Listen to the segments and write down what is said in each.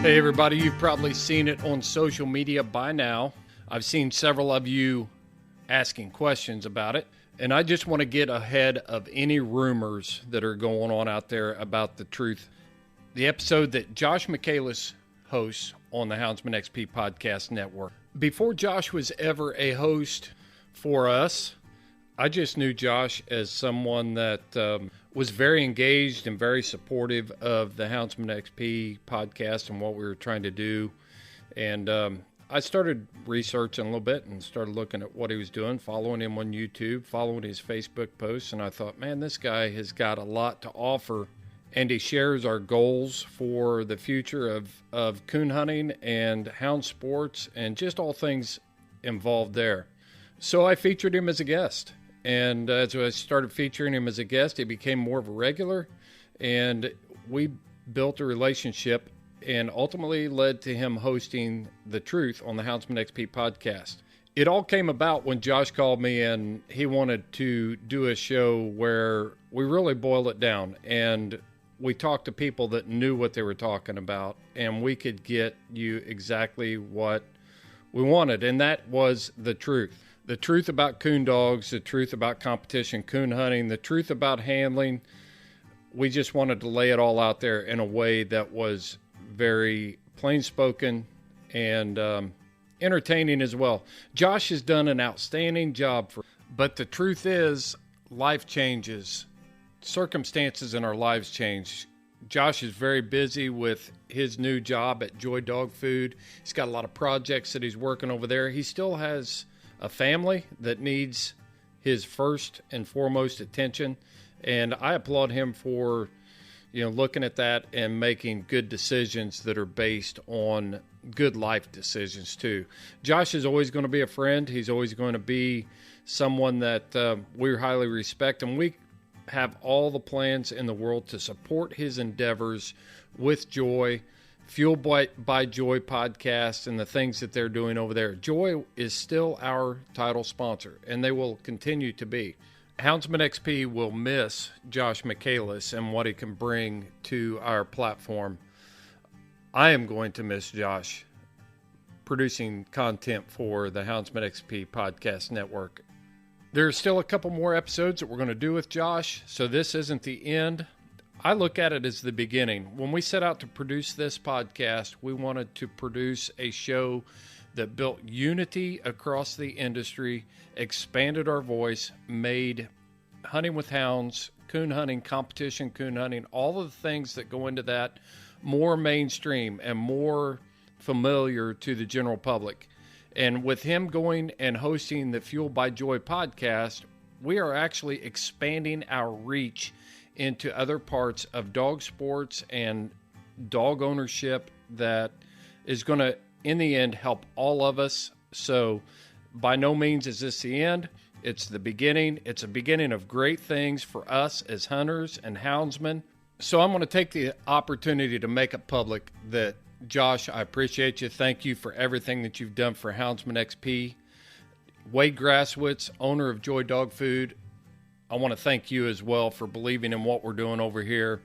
Hey everybody, you've probably seen it on social media by now. I've seen several of you asking questions about it, and I just want to get ahead of any rumors that are going on out there about the truth. The episode that Josh Michaelis hosts on the Houndsman XP Podcast Network. Before Josh was ever a host for us, I just knew Josh as someone that was very engaged and very supportive of the Houndsman XP podcast and what we were trying to do. And I started researching a little bit and started looking at what he was doing, following him on YouTube, following his Facebook posts. And I thought, man, this guy has got a lot to offer. And he shares our goals for the future of coon hunting and hound sports and just all things involved there. So I featured him as a guest. And as I started featuring him as a guest, he became more of a regular, and we built a relationship and ultimately led to him hosting The Truth on the Houndsman XP podcast. It all came about when Josh called me and he wanted to do a show where we really boil it down and we talked to people that knew what they were talking about, and we could get you exactly what we wanted, and that was the truth. The truth about coon dogs, the truth about competition coon hunting, the truth about handling. We just wanted to lay it all out there in a way that was very plain-spoken and entertaining as well. Josh has done an outstanding job, but the truth is, life changes. Circumstances in our lives change. Josh is very busy with his new job at Joy Dog Food. He's got a lot of projects that he's working over there. He still has a family that needs his first and foremost attention, and I applaud him for looking at that and making good decisions that are based on good life decisions too. Josh is always going to be a friend. He's always going to be someone that we highly respect, and we have all the plans in the world to support his endeavors with Joy, Fueled by Joy podcast, and the things that they're doing over there. Joy is still our title sponsor, and they will continue to be. Houndsman XP will miss Josh Michaelis and what he can bring to our platform. I am going to miss Josh producing content for the Houndsman XP Podcast Network. There's still a couple more episodes that we're going to do with Josh, so this isn't the end. I look at it as the beginning. When we set out to produce this podcast, we wanted to produce a show that built unity across the industry, expanded our voice, made hunting with hounds, coon hunting, competition coon hunting, all of the things that go into that more mainstream and more familiar to the general public. And with him going and hosting the Fueled by Joy podcast, we are actually expanding our reach into other parts of dog sports and dog ownership that is going to, in the end, help all of us. So by no means is this the end. It's the beginning. It's a beginning of great things for us as hunters and houndsmen. So I'm going to take the opportunity to make it public that, Josh, I appreciate you. Thank you for everything that you've done for Houndsman XP. Wade Grasswitz, owner of Joy Dog Food, I want to thank you as well for believing in what we're doing over here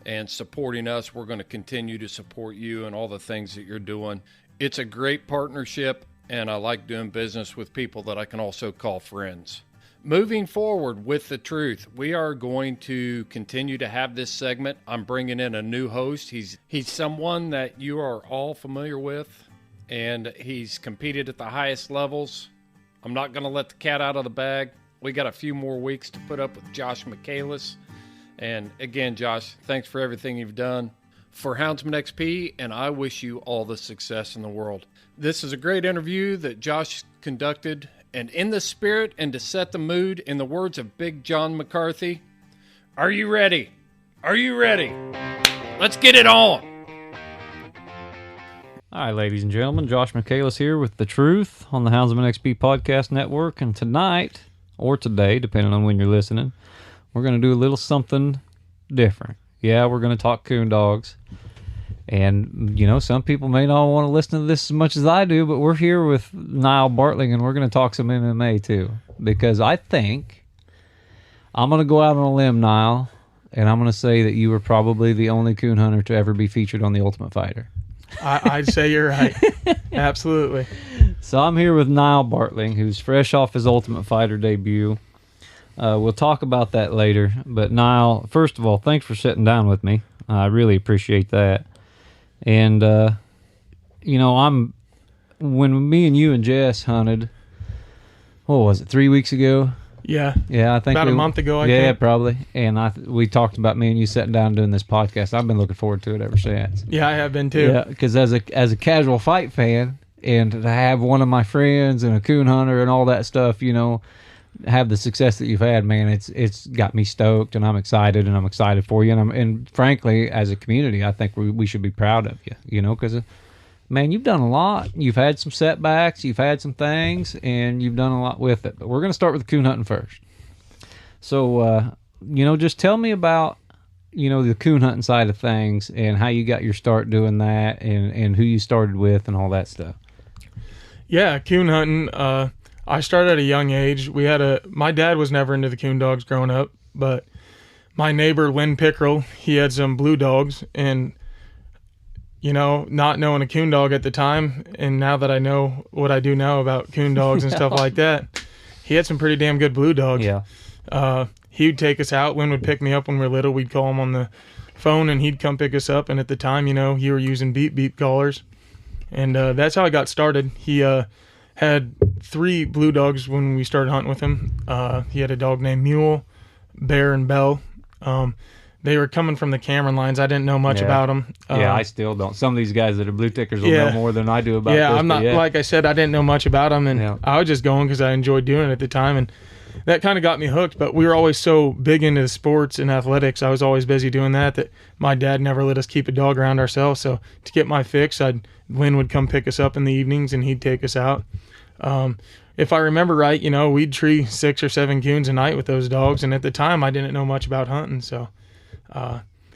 and supporting us. We're going to continue to support you and all the things that you're doing. It's a great partnership, and I like doing business with people that I can also call friends. Moving forward with The Truth, we are going to continue to have this segment. I'm bringing in a new host. He's someone that you are all familiar with, and he's competed at the highest levels. I'm not going to let the cat out of the bag. We got a few more weeks to put up with Josh Michaelis. And again, Josh, thanks for everything you've done for Houndsman XP, and I wish you all the success in the world. This is a great interview that Josh conducted, and in the spirit and to set the mood, in the words of Big John McCarthy, are you ready? Are you ready? Let's get it on. Hi, ladies and gentlemen. Josh Michaelis here with The Truth on the Houndsman XP Podcast Network. And tonight, or today, depending on when you're listening, we're going to do a little something different. Yeah, we're going to talk coon dogs. And, you know, some people may not want to listen to this as much as I do, but we're here with Nyle Bartling, and we're going to talk some MMA too. Because I think I'm going to go out on a limb, Nyle, and I'm going to say that you were probably the only coon hunter to ever be featured on The Ultimate Fighter. I'd say you're right. Absolutely. So I'm here with Nyle Bartling, who's fresh off his Ultimate Fighter debut. We'll talk about that later. But Nyle, first of all, thanks for sitting down with me. I really appreciate that. And, when me and you and Jess hunted, what was it, 3 weeks ago? Yeah. Yeah, I think about a month ago, I think. Yeah, probably. And we talked about me and you sitting down doing this podcast. I've been looking forward to it ever since. Yeah, I have been too. Yeah, because as a casual fight fan, and to have one of my friends and a coon hunter and all that stuff, have the success that you've had, man, it's got me stoked, and I'm excited for you. And frankly, as a community, I think we should be proud of you, because man, you've done a lot. You've had some setbacks, you've had some things, and you've done a lot with it. But we're going to start with the coon hunting first. So, just tell me about, the coon hunting side of things and how you got your start doing that, and who you started with and all that stuff. Yeah, coon hunting. I started at a young age. My dad was never into the coon dogs growing up, but my neighbor, Lynn Pickerel, he had some blue dogs, and not knowing a coon dog at the time, and now that I know what I do now about coon dogs and stuff like that, he had some pretty damn good blue dogs. Yeah. He would take us out. Lynn would pick me up when we were little. We'd call him on the phone, and he'd come pick us up. And at the time, you were using beep callers, and that's how I got started. He had 3 blue dogs when we started hunting with him. He had a dog named Mule, Bear, and Bell. They were coming from the Cameron lines. I didn't know much about them. I still don't. Some of these guys that are blue tickers will know more than I do about this. I'm not, like I said, I didn't know much about them, and I was just going because I enjoyed doing it at the time, and that kind of got me hooked. But we were always so big into sports and athletics. I was always busy doing that my dad never let us keep a dog around ourselves. So to get my fix, Lynn would come pick us up in the evenings, and he'd take us out. If I remember right, we'd tree 6 or 7 coons a night with those dogs, and at the time I didn't know much about hunting, so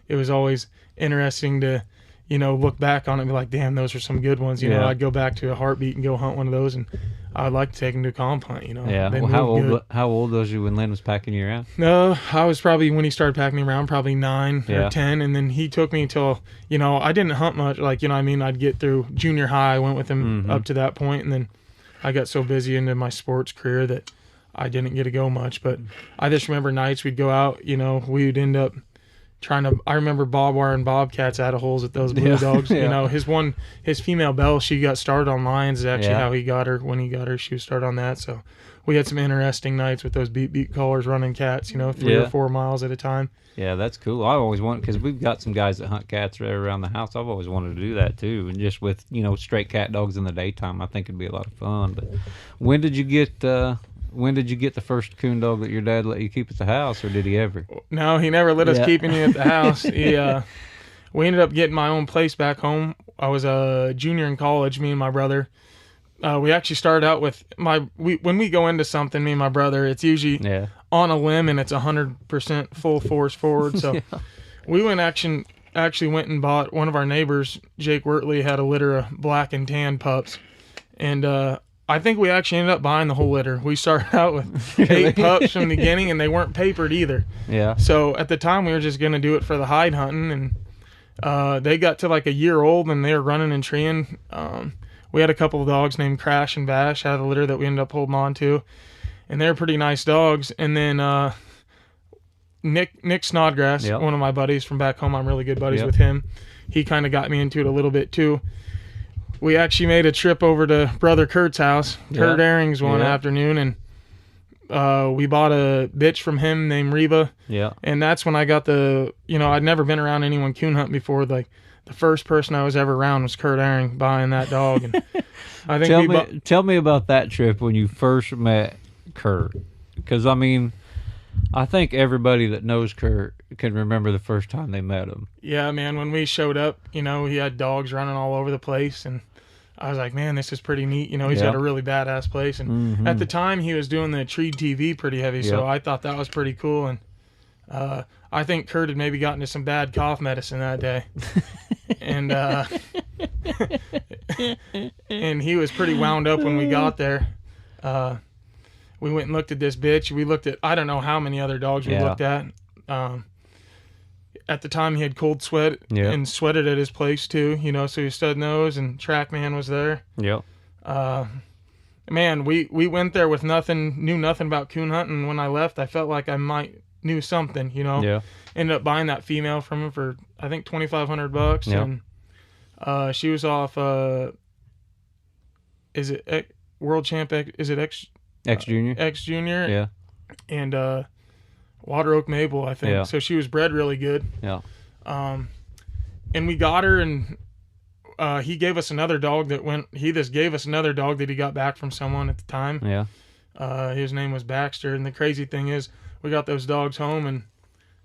it was always interesting to, look back on it and be like, damn, those are some good ones. I'd go back to a heartbeat and go hunt one of those, and I'd like to take them to a comp hunt, Yeah. Well, how old was you when Lynn was packing you around? No, I was probably, when he started packing me around, probably 9 or 10, and then he took me until, I didn't hunt much, I'd get through junior high. I went with him up to that point, and then I got so busy into my sports career that I didn't get to go much. But I just remember nights we'd go out, we'd end up I remember Bob wiring bobcats out of holes at those blue dogs. His female Belle, she got started on lions, is actually how he got her. When he got her, she was started on that. So we had some interesting nights with those beep callers running cats, 3 or 4 miles at a time. Yeah, that's cool. I always want, because we've got some guys that hunt cats right around the house. I've always wanted to do that too, and just with straight cat dogs in the daytime, I think it'd be a lot of fun. But when did you get the first coon dog that your dad let you keep at the house, or did he ever? No, he never let us keep any at the house. We ended up getting my own place back home. I was a junior in college, me and my brother. We actually started out with when we go into something, me and my brother, it's usually on a limb and it's 100% full force forward. So we actually went and bought, one of our neighbors, Jake Wertley, had a litter of black and tan pups. And I think we actually ended up buying the whole litter. We started out with 8 pups from the beginning, and they weren't papered either. Yeah. So at the time, we were just going to do it for the hide hunting, and they got to like a year old, and they were running and treeing. We had a couple of dogs named Crash and Bash out of the litter that we ended up holding on to, and they're pretty nice dogs. And then Nick Snodgrass, one of my buddies from back home, I'm really good buddies with him. He kind of got me into it a little bit too. We actually made a trip over to Brother Kurt's house, Kurt Ahrings, one afternoon, and we bought a bitch from him named Reba. Yeah. And that's when I got I'd never been around anyone coon hunt before. Like, the first person I was ever around was Kurt Ahring buying that dog. And I think tell me about that trip when you first met Kurt, because I think everybody that knows Kurt can remember the first time they met him. Yeah, man. When we showed up, he had dogs running all over the place, and I was like, man, this is pretty neat. He's got a really badass place. And at the time, he was doing the tree TV pretty heavy, so I thought that was pretty cool. And I think Kurt had maybe gotten to some bad cough medicine that day. And and he was pretty wound up when we got there. We went and looked at this bitch. We looked at, I don't know how many other dogs we looked at. at the time he had cold sweat and sweated at his place too, you know, so he stud nose and TrackMan was there. Yep. Man, we went there with knew nothing about coon hunting. When I left, I felt like I might knew something, you know. Yeah. Ended up buying that female from him for I think $2,500, and she was off. Is it World Champ? Is it X Junior? X Junior. Yeah. And Water Oak Maple, I think. Yeah. So she was bred really good. Yeah. And we got her, and he gave us another dog he just gave us another dog that he got back from someone at the time. Yeah. His name was Baxter, and the crazy thing is we got those dogs home, and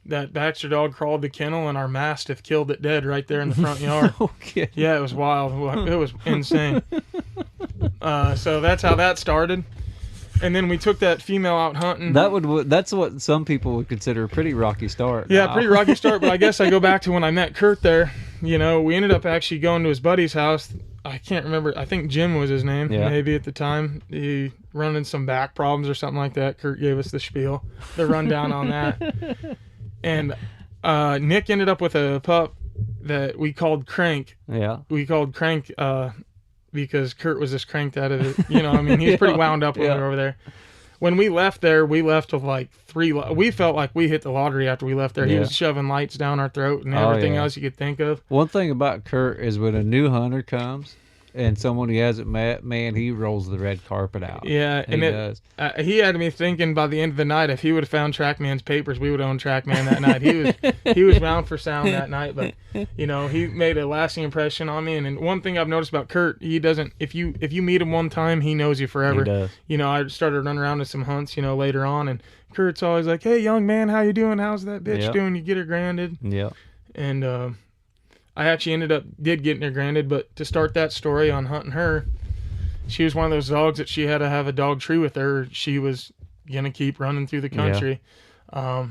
that Baxter dog crawled the kennel, and our Mastiff killed it dead right there in the front yard. Okay. Yeah, it was wild. It was insane. So that's how that started. And then we took that female out hunting. That's what some people would consider a pretty rocky start. Yeah, pretty rocky start, but I guess I go back to when I met Kurt there. You know, we ended up actually going to his buddy's house. I can't remember. I think Jim was his name, maybe at the time. He running some back problems or something like that. Kurt gave us the spiel, the rundown on that. And Nick ended up with a pup that we called Crank. Yeah. We called Crank because Kurt was just cranked out of it. You know, I mean, he's pretty wound up when we were over there. When we left there, we left with like we felt like we hit the lottery after we left there. He was shoving lights down our throat and everything else you could think of. One thing about Kurt is when a new hunter comes and someone he hasn't met, man, he rolls the red carpet out. Yeah, he does. He had me thinking by the end of the night, if he would have found TrackMan's papers, we would have owned TrackMan that night. He was bound for sound that night, but you know, he made a lasting impression on me. And one thing I've noticed about Kurt, he doesn't. If you meet him one time, he knows you forever. He does. You know, I started running around to some hunts, you know, later on, and Kurt's always like, "Hey, young man, how you doing? How's that bitch doing? You get her granted?" Yeah. And I actually did getting her granted, but to start that story on hunting her, she was one of those dogs that she had to have a dog tree with her. She was going to keep running through the country. Yeah.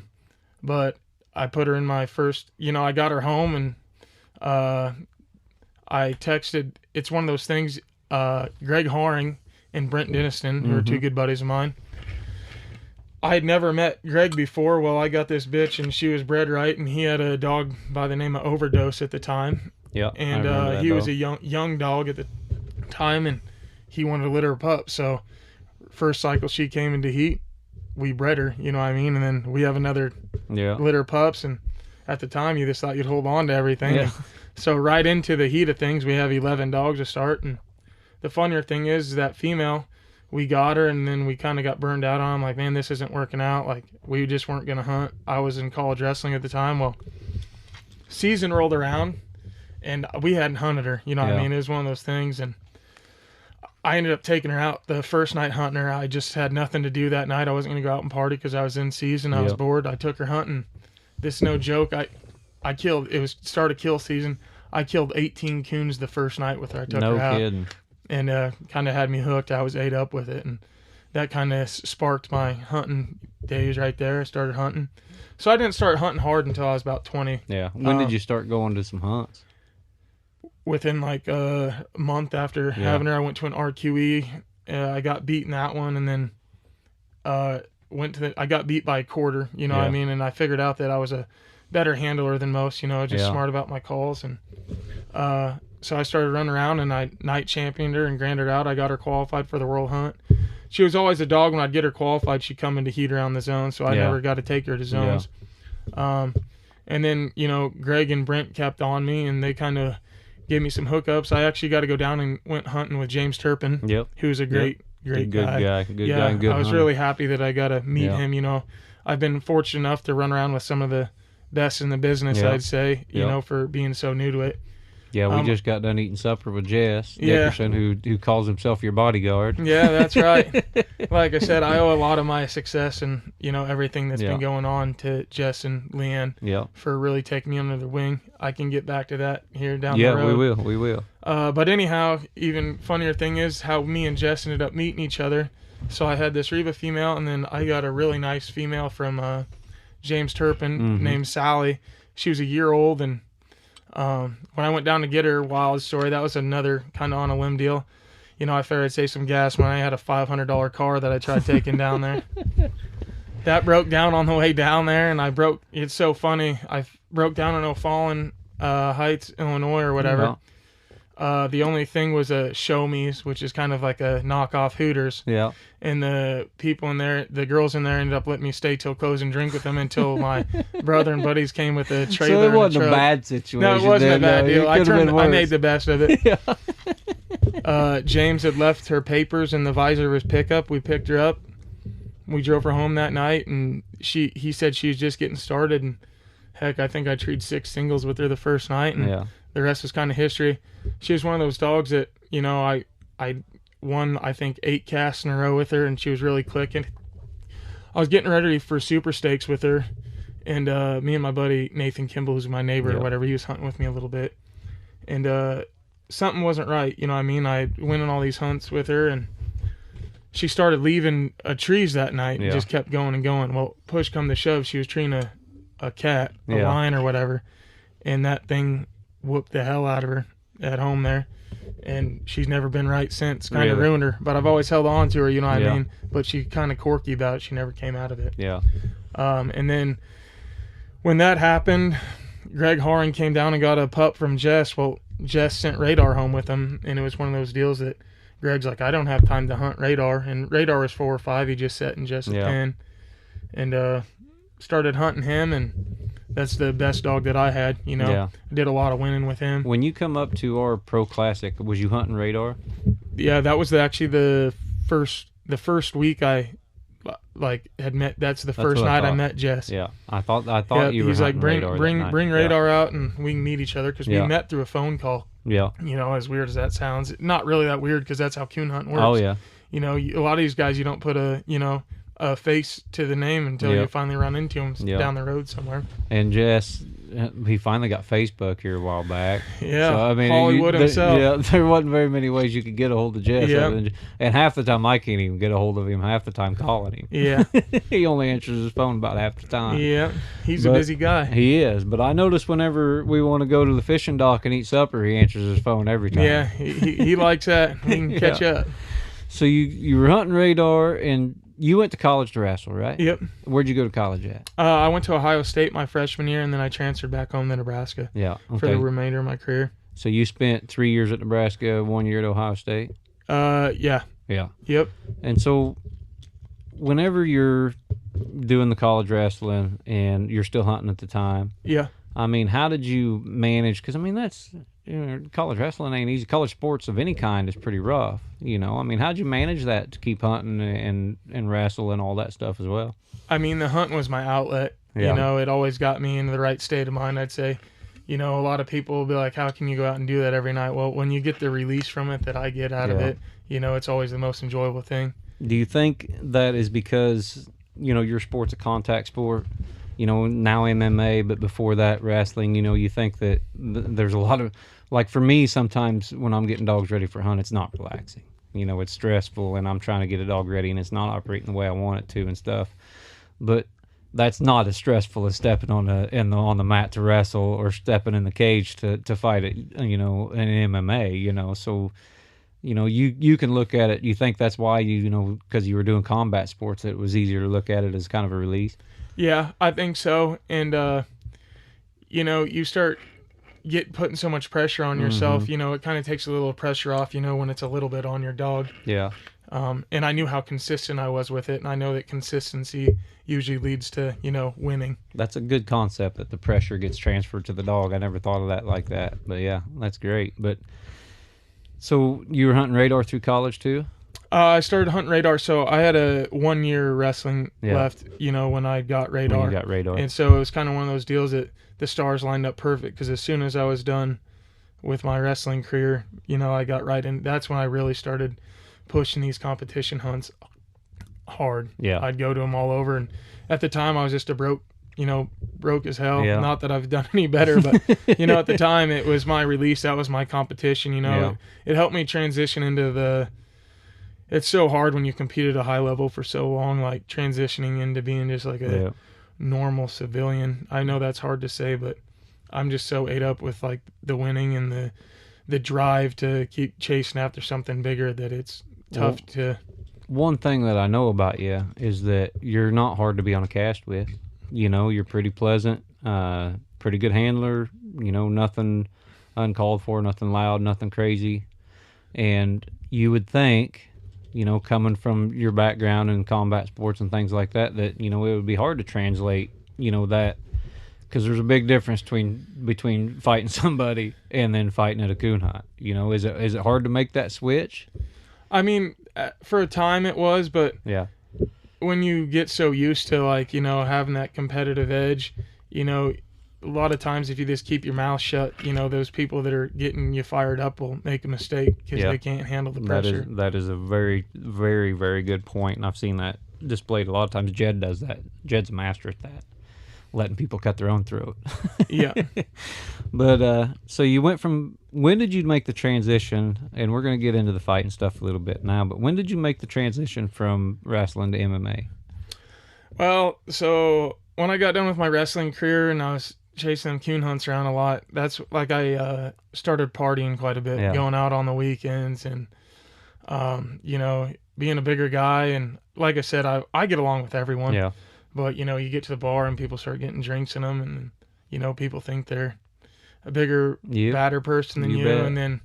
But I put her in my first, you know, I got her home, and I texted, it's one of those things, Greg Haring and Brent Denniston, who are two good buddies of mine. I had never met Greg before. Well, I got this bitch, and she was bred right, and he had a dog by the name of Overdose at the time. Yeah, and he was a young dog at the time, and he wanted to litter a pup. So first cycle she came into heat, we bred her, you know what I mean? And then we have another litter pups, and at the time you just thought you'd hold on to everything. Yeah. So right into the heat of things, we have 11 dogs to start, and the funnier thing is that female, we got her, and then we kind of got burned out on. I'm like, man, this isn't working out. Like, we just weren't going to hunt. I was in college wrestling at the time. Well, season rolled around, and we hadn't hunted her. You know what I mean? It was one of those things, and I ended up taking her out the first night hunting her. I just had nothing to do that night. I wasn't going to go out and party because I was in season. I was bored. I took her hunting. This is no joke. I killed, it was start of kill season. I killed 18 coons the first night with her. I took her out. No kidding. And kind of had me hooked. I was ate up with it, and that kind of sparked my hunting days right there. I started hunting. So I didn't start hunting hard until I was about 20. Yeah. When did you start going to some hunts? Within like a month after having her, I went to an RQE. I got beat in that one, and then I got beat by a quarter, you know what I mean? And I figured out that I was a better handler than most, you know, just smart about my calls. And so I started running around, and I night championed her and granted her out. I got her qualified for the world hunt. She was always a dog. When I'd get her qualified, she'd come into heat around the zone, so I never got to take her to zones. And then, you know, Greg and Brent kept on me, and they kind of gave me some hookups. I actually got to go down and went hunting with James Turpin, who's a great guy. Good guy and good I was hunter. really happy that I got to meet him. You know, I've been fortunate enough to run around with some of the best in the business, I'd say, you know, for being so new to it. Yeah, we just got done eating supper with Jess Dickerson, who calls himself your bodyguard. Yeah, that's right. Like I said, I owe a lot of my success and, you know, everything that's been going on to Jess and Leanne for really taking me under their wing. I can get back to that here down the road. Yeah, we will. But anyhow, even funnier thing is how me and Jess ended up meeting each other. So I had this Reba female, and then I got a really nice female from James Turpin named Sally. She was a year old, and when I went down to get her, wild story, that was another kind of on a limb deal. You know, I figured I'd save some gas when I had a $500 car that I tried taking down there. That broke down on the way down there, and it's so funny. I broke down in O'Fallon Heights, Illinois, or whatever. The only thing was a Show Me's, which is kind of like a knockoff Hooters. Yeah. And the people in there, the girls in there, ended up letting me stay till close and drink with them until my brother and buddies came with a trailer. So it wasn't and a bad situation. No, it wasn't a bad deal. I made the best of it. Yeah. James had left her papers in the visor of his pickup. We picked her up. We drove her home that night, and he said she was just getting started. And heck, I think I treed 6 singles with her the first night, and the rest was kind of history. She was one of those dogs that, you know, I won, I think, 8 casts in a row with her, and she was really clicking. I was getting ready for Super Stakes with her, and me and my buddy Nathan Kimball, who's my neighbor or whatever, he was hunting with me a little bit, and something wasn't right. You know what I mean? I went on all these hunts with her, and she started leaving trees that night and just kept going and going. Well, push come to shove, she was treeing a cat, a lion or whatever, and that thing whooped the hell out of her at home there, and she's never been right since. Kind of ruined her, but I've always held on to her, you know what I mean? But she kind of quirky about it. She never came out of it. And then when that happened, Greg Horan came down and got a pup from Jess. Well, Jess sent Radar home with him, and it was one of those deals that Greg's like, I don't have time to hunt Radar, and Radar was 4 or 5. He just set in Jess at 10, and started hunting him, and that's the best dog that I had, you know. I did a lot of winning with him. When you come up to our Pro Classic, was you hunting Radar? Yeah, that was actually the first week I had met. That's the first night I met Jess. Yeah, I thought you were. He's like, bring Radar yeah. out and we can meet each other, because we met through a phone call. Yeah, you know, as weird as that sounds, not really that weird, because that's how coon hunting works. Oh yeah, you know, a lot of these guys, you don't put a face to the name until you finally run into them down the road somewhere. And Jess, he finally got Facebook here a while back. Yeah, so, I mean, Hollywood himself. Yeah, there wasn't very many ways you could get a hold of Jess. Yeah. And half the time I can't even get a hold of him. Half the time calling him. Yeah. He only answers his phone about half the time. Yeah, he's a busy guy. He is. But I notice whenever we want to go to the fishing dock and eat supper, he answers his phone every time. Yeah, he likes that. We can catch up. So you were hunting Radar, and you went to college to wrestle, right? Yep. Where'd you go to college at? I went to Ohio State my freshman year, and then I transferred back home to Nebraska. Yeah. Okay. For the remainder of my career. So you spent 3 years at Nebraska, 1 year at Ohio State? Yeah. Yeah. Yep. And so whenever you're doing the college wrestling and you're still hunting at the time, I mean, how did you manage? Because, I mean, that's, college wrestling ain't easy. College sports of any kind is pretty rough, you know. I mean, how'd you manage that to keep hunting and wrestle and all that stuff as well? I mean, the hunting was my outlet. You know, it always got me into the right state of mind, I'd say. You know, a lot of people will be like, how can you go out and do that every night? Well, when you get the release from it that I get out of it, you know, it's always the most enjoyable thing. Do you think that is because, you know, your sport's a contact sport? You know, now MMA, but before that, wrestling, you know, you think that there's a lot of, like for me, sometimes when I'm getting dogs ready for a hunt, it's not relaxing. You know, it's stressful, and I'm trying to get a dog ready, and it's not operating the way I want it to and stuff. But that's not as stressful as stepping on the mat to wrestle, or stepping in the cage to fight it, you know, in MMA, you know. So, you know, you can look at it. You think that's why you know, because you were doing combat sports, it was easier to look at it as kind of a release? Yeah, I think so. And, you know, you start putting so much pressure on yourself, you know, it kind of takes a little pressure off, you know, when it's a little bit on your dog. Yeah. And I knew how consistent I was with it, and I know that consistency usually leads to, you know, winning. That's a good concept, that the pressure gets transferred to the dog. I never thought of that like that. But, yeah, that's great. But so you were hunting Radar through college too? I started hunting Radar, so I had a 1 year wrestling left, you know, when I got Radar. When you got Radar. And so it was kind of one of those deals that the stars lined up perfect, because as soon as I was done with my wrestling career, you know, I got right in. That's when I really started pushing these competition hunts hard. Yeah. I'd go to them all over, and at the time I was just broke as hell. Yeah. Not that I've done any better, but, you know, at the time it was my release. That was my competition, you know. Yeah. It helped me transition into it's so hard when you compete at a high level for so long, like transitioning into being just like a normal civilian. I know that's hard to say, but I'm just so ate up with like the winning and the drive to keep chasing after something bigger that it's tough to one thing that I know about you is that you're not hard to be on a cast with. You know, you're pretty pleasant, pretty good handler, you know, nothing uncalled for, nothing loud, nothing crazy. And you would think, you know, coming from your background in combat sports and things like that, that, you know, it would be hard to translate, you know, that, because there's a big difference between fighting somebody and then fighting at a coon hunt. You know, is it hard to make that switch? I mean, for a time it was, but yeah, when you get so used to, like, you know, having that competitive edge, you know, a lot of times if you just keep your mouth shut, you know, those people that are getting you fired up will make a mistake because they can't handle the pressure. That is a very, very, very good point, and I've seen that displayed a lot of times. Jed does that. Jed's a master at that, letting people cut their own throat. Yeah. But so you went from, when did you make the transition, and we're going to get into the fighting stuff a little bit now, but when did you make the transition from wrestling to MMA? Well, so when I got done with my wrestling career and I was chasing coon hunts around a lot, that's like I started partying quite a bit, going out on the weekends and, you know, being a bigger guy. And like I said, I get along with everyone. Yeah. But, you know, you get to the bar and people start getting drinks in them and, you know, people think they're a bigger, badder person than you. And then,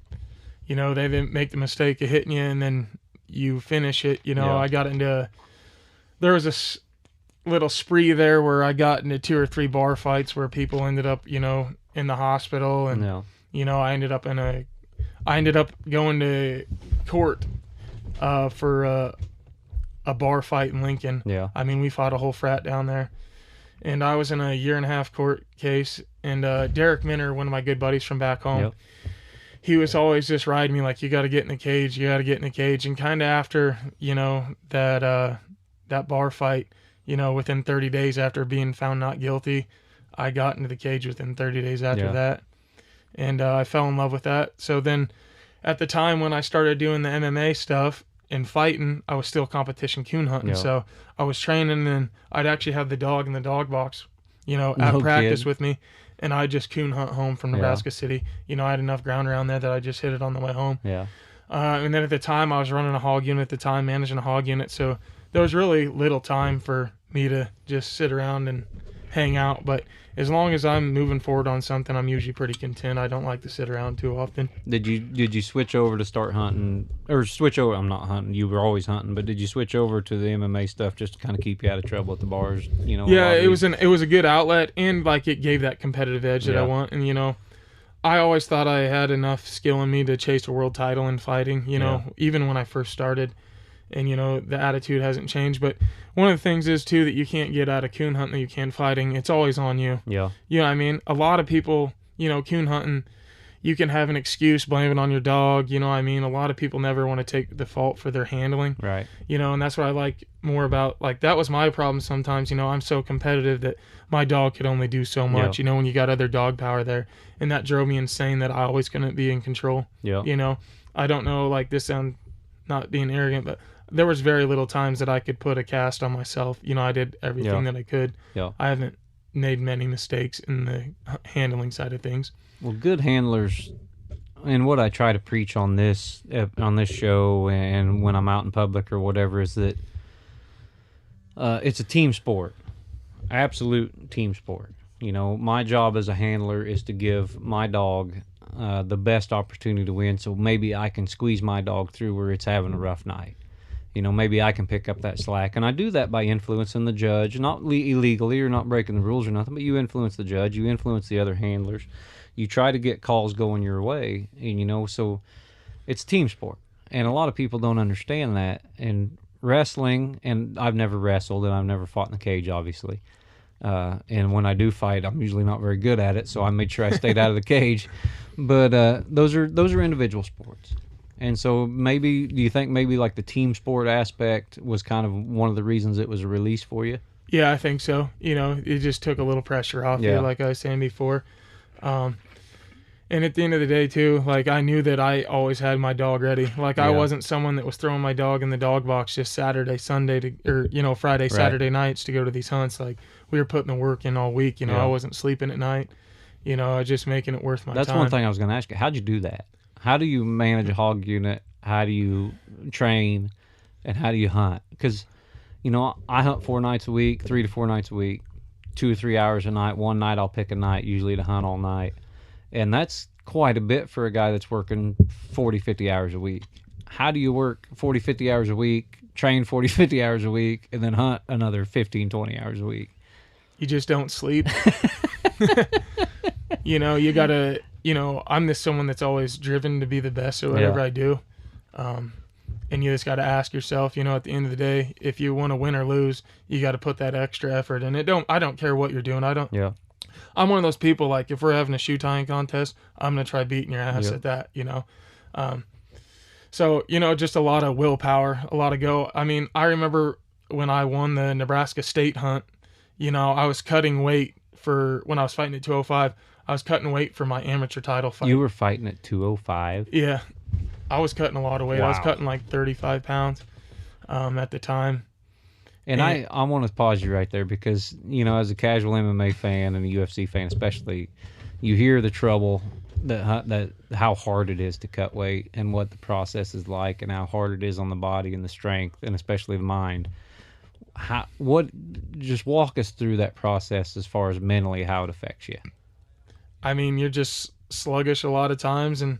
you know, they make the mistake of hitting you and then you finish it. You know, I got into, there was a little spree there where I got into 2 or 3 bar fights where people ended up, you know, in the hospital. And, you know, I ended up going to court for a bar fight in Lincoln. Yeah. I mean, we fought a whole frat down there. And I was in a 1.5-year court case. And Derek Minner, one of my good buddies from back home, he was always just riding me like, you got to get in the cage, you got to get in the cage. And kind of after, you know, that bar fight, you know, within 30 days after being found not guilty, I got into the cage within 30 days after that. And I fell in love with that. So then at the time when I started doing the MMA stuff and fighting, I was still competition coon hunting. So I was training and I'd actually have the dog in the dog box, you know, at practice with me. And I just coon hunt home from Nebraska City. You know, I had enough ground around there that I just hit it on the way home. Yeah. And then at the time I was running a hog unit at the time, managing a hog unit. So there was really little time for me to just sit around and hang out. But as long as I'm moving forward on something, I'm usually pretty content. I don't like to sit around too often. Did you switch over to start hunting, or switch over? I'm not hunting. You were always hunting, but did you switch over to the MMA stuff just to kind of keep you out of trouble at the bars? You know. Yeah, it was a good outlet, and like it gave that competitive edge that I want. And you know, I always thought I had enough skill in me to chase a world title in fighting. You know, even when I first started. And, you know, the attitude hasn't changed. But one of the things is, too, that you can't get out of coon hunting that you can fighting. It's always on you. Yeah. You know what I mean? A lot of people, you know, coon hunting, you can have an excuse, blame it on your dog. You know what I mean? A lot of people never want to take the fault for their handling. Right. You know, and that's what I like more about. Like, that was my problem sometimes. You know, I'm so competitive that my dog could only do so much, you know, when you got other dog power there. And that drove me insane that I always couldn't be in control. Yeah. You know, I don't know, like, this sound not being arrogant, but there was very little times that I could put a cast on myself. You know, I did everything that I could. Yeah. I haven't made many mistakes in the handling side of things. Well, good handlers, and what I try to preach on this show and when I'm out in public or whatever, is that it's a team sport. Absolute team sport. You know, my job as a handler is to give my dog the best opportunity to win, so maybe I can squeeze my dog through where it's having a rough night. You know, maybe I can pick up that slack. And I do that by influencing the judge, not illegally or not breaking the rules or nothing, but you influence the judge, you influence the other handlers. You try to get calls going your way, and, you know, so it's team sport. And a lot of people don't understand that. And wrestling, and I've never wrestled and I've never fought in the cage, obviously. And when I do fight, I'm usually not very good at it, so I made sure I stayed out of the cage. But those are individual sports. And so maybe, do you think maybe like the team sport aspect was kind of one of the reasons it was a release for you? Yeah, I think so. You know, it just took a little pressure off you, like I was saying before. And at the end of the day, too, like I knew that I always had my dog ready. Like I wasn't someone that was throwing my dog in the dog box just Saturday, Sunday, or, you know, Friday, Saturday nights to go to these hunts. Like we were putting the work in all week. You know, I wasn't sleeping at night. You know, I was just making it worth my time. That's one thing I was going to ask you. How'd you do that? How do you manage a hog unit? How do you train and how do you hunt? Because, you know, I hunt 4 nights a week, 3 to 4 nights a week, 2 or 3 hours a night. One night I'll pick a night, usually to hunt all night. And that's quite a bit for a guy that's working 40, 50 hours a week. How do you work 40, 50 hours a week, train 40, 50 hours a week, and then hunt another 15, 20 hours a week? You just don't sleep. You know, you got to, you know, I'm someone that's always driven to be the best at whatever I do. And you just got to ask yourself, you know, at the end of the day, if you want to win or lose, you got to put that extra effort in. I don't care what you're doing. I'm one of those people, like, if we're having a shoe tying contest, I'm going to try beating your ass at that, you know. So, you know, just a lot of willpower, a lot of go. I mean, I remember when I won the Nebraska state hunt, you know, I was cutting weight when I was fighting at 205, I was cutting weight for my amateur title fight. You were fighting at 205? Yeah. I was cutting a lot of weight. Wow. I was cutting like 35 pounds at the time. And I want to pause you right there because, you know, as a casual MMA fan and a UFC fan especially, you hear the trouble, that how hard it is to cut weight and what the process is like and how hard it is on the body and the strength and especially the mind. Just walk us through that process as far as mentally how it affects you. I mean, you're just sluggish a lot of times and,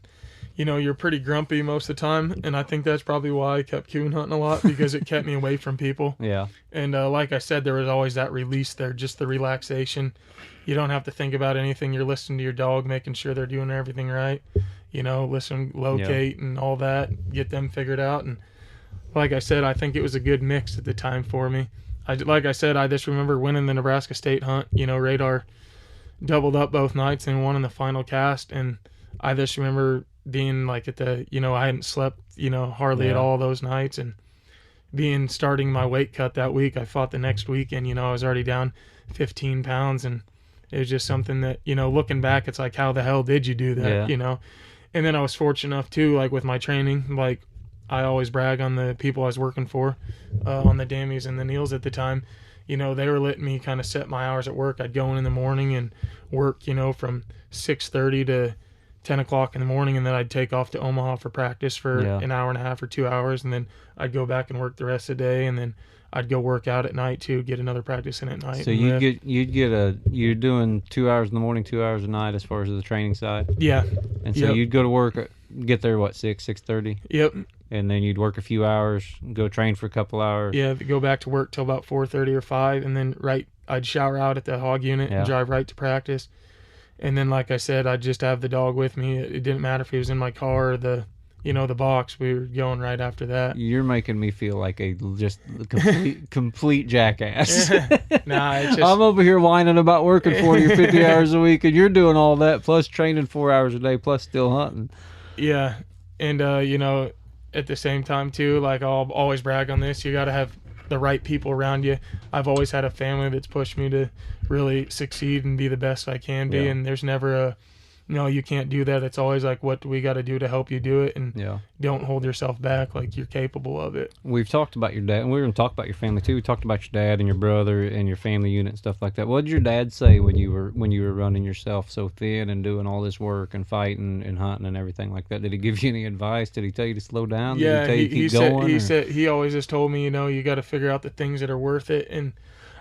you know, you're pretty grumpy most of the time, and I think that's probably why I kept coon hunting a lot, because it kept me away from people. Yeah. And like I said, there was always that release there, just the relaxation. You don't have to think about anything. You're listening to your dog, making sure they're doing everything right. You know, listen, locate, and all that, get them figured out. And like I said, I think it was a good mix at the time for me. Like I said, I just remember winning the Nebraska state hunt. You know, Radar doubled up both nights and won in the final cast, and I just remember being like at the, you know, I hadn't slept, you know, hardly at all those nights, and starting my weight cut that week. I fought the next week, and, you know, I was already down 15 pounds, and it was just something that, you know, looking back, it's like, how the hell did you do that? You know? And then I was fortunate enough too, like with my training, like I always brag on the people I was working for, on the Dammies and the Neils at the time. You know, they were letting me kind of set my hours at work. I'd go in the morning and work, you know, from 6:30 to 10 o'clock in the morning, and then I'd take off to Omaha for practice for an hour and a half or 2 hours, and then I'd go back and work the rest of the day, and then I'd go work out at night too, get another practice in at night. So you're doing 2 hours in the morning, 2 hours a night as far as the training side? Yeah. And so you'd go to work, get there, what, 6:30? Yep. And then you'd work a few hours, go train for a couple hours. Yeah, go back to work till about 4:30 or 5, and then I'd shower out at the hog unit and drive right to practice. And then, like I said, I'd just have the dog with me. It didn't matter if he was in my car or the box. We were going right after that. You're making me feel like a complete jackass. Nah, it's just, I'm over here whining about working 40 or 50 hours a week, and you're doing all that, plus training 4 hours a day, plus still hunting. Yeah, and, you know, at the same time, too, like I'll always brag on this, you got to have the right people around you. I've always had a family that's pushed me to really succeed and be the best I can be, and there's never a, no, you can't do that. It's always like, what do we got to do to help you do it? And don't hold yourself back, like you're capable of it. We've talked about your dad, and we're going to talk about your family too. We talked about your dad and your brother and your family unit and stuff like that. What did your dad say when you were running yourself so thin and doing all this work and fighting and hunting and everything like that? Did he give you any advice? Did he tell you to slow down? Yeah, did he tell you to keep going? He said he always just told me, you know, you got to figure out the things that are worth it. And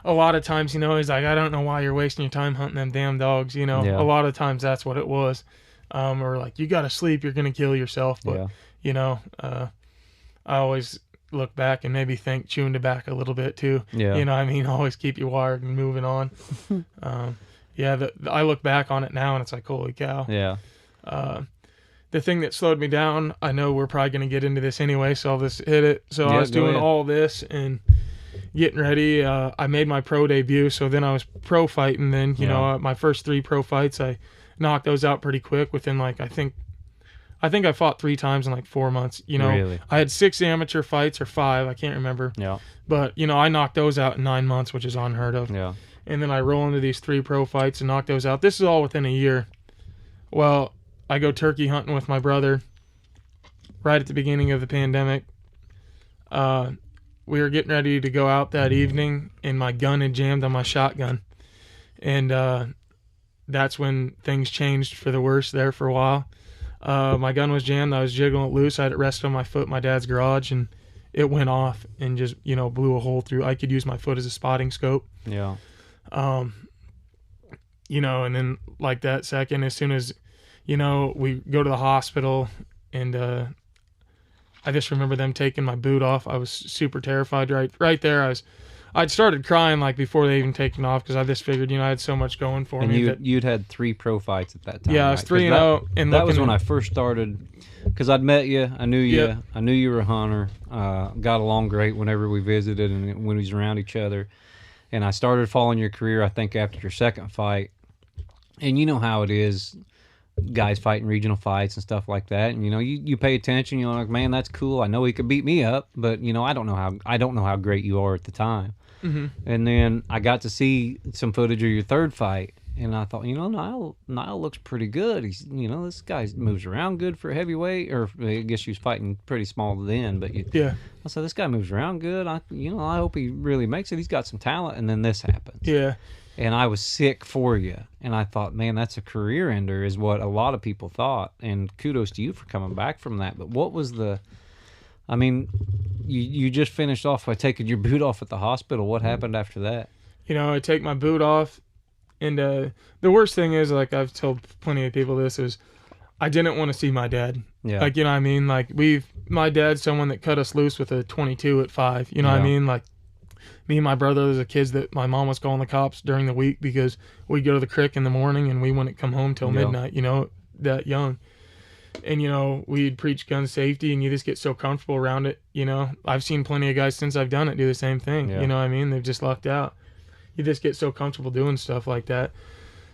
a lot of times, you know, he's like, I don't know why you're wasting your time hunting them damn dogs. You know, a lot of times that's what it was. Or like, you got to sleep, you're going to kill yourself. But, you know, I always look back and maybe think chewing tobacco a little bit too. Yeah. You know what I mean? Always keep you wired and moving on. I look back on it now and it's like, holy cow. Yeah. The thing that slowed me down, I know we're probably going to get into this anyway, so I'll just hit it. So I was doing all this and getting ready. I made my pro debut, so then I was pro fighting. Then, you know, my first 3 pro fights, I knocked those out pretty quick within like, I think I fought 3 times in like 4 months. You know, really? I had 6 amateur fights or 5, I can't remember. Yeah. But, you know, I knocked those out in 9 months, which is unheard of. Yeah. And then I roll into these 3 pro fights and knock those out. This is all within a year. Well, I go turkey hunting with my brother right at the beginning of the pandemic. We were getting ready to go out that evening, and my gun had jammed on my shotgun. And that's when things changed for the worse there for a while. My gun was jammed. I was jiggling it loose. I had it rested on my foot in my dad's garage, and it went off and just, blew a hole through. I could use my foot as a spotting scope. Yeah. And then like that second, as soon as, we go to the hospital, and I just remember them taking my boot off. I was super terrified right there. I'd started crying like before they even taken off, because I just figured, I had so much going for me. And you'd had 3 pro fights at that time. Yeah, I was 3-0. And that was when I first started, because I'd met you. I knew you. Yep. I knew you were a hunter. Got along great whenever we visited and when we was around each other. And I started following your career, I think, after your second fight. And you know how it is, guys fighting regional fights and stuff like that. And you pay attention. You're like, man, that's cool. I know he could beat me up, but I don't know how great you are at the time. Mm-hmm. And then I got to see some footage of your third fight, and I thought, Nyle looks pretty good. He's, this guy moves around good for a heavyweight, or I guess he was fighting pretty small then, but yeah. I said, this guy moves around good. I hope he really makes it. He's got some talent. And then this happens. Yeah. And I was sick for you. And I thought, man, that's a career ender, is what a lot of people thought. And kudos to you for coming back from that. But what was you just finished off by taking your boot off at the hospital. What happened after that? I take my boot off, and the worst thing is, like I've told plenty of people this, is I didn't want to see my dad. Yeah. Like, Like my dad's someone that cut us loose with a 22 at 5. What I mean? Like, me and my brother was the kids that my mom was calling the cops during the week, because we'd go to the creek in the morning and we wouldn't come home till midnight, that young. And, we'd preach gun safety, and you just get so comfortable around it. I've seen plenty of guys since I've done it do the same thing. Yeah. You know what I mean? They've just lucked out. You just get so comfortable doing stuff like that.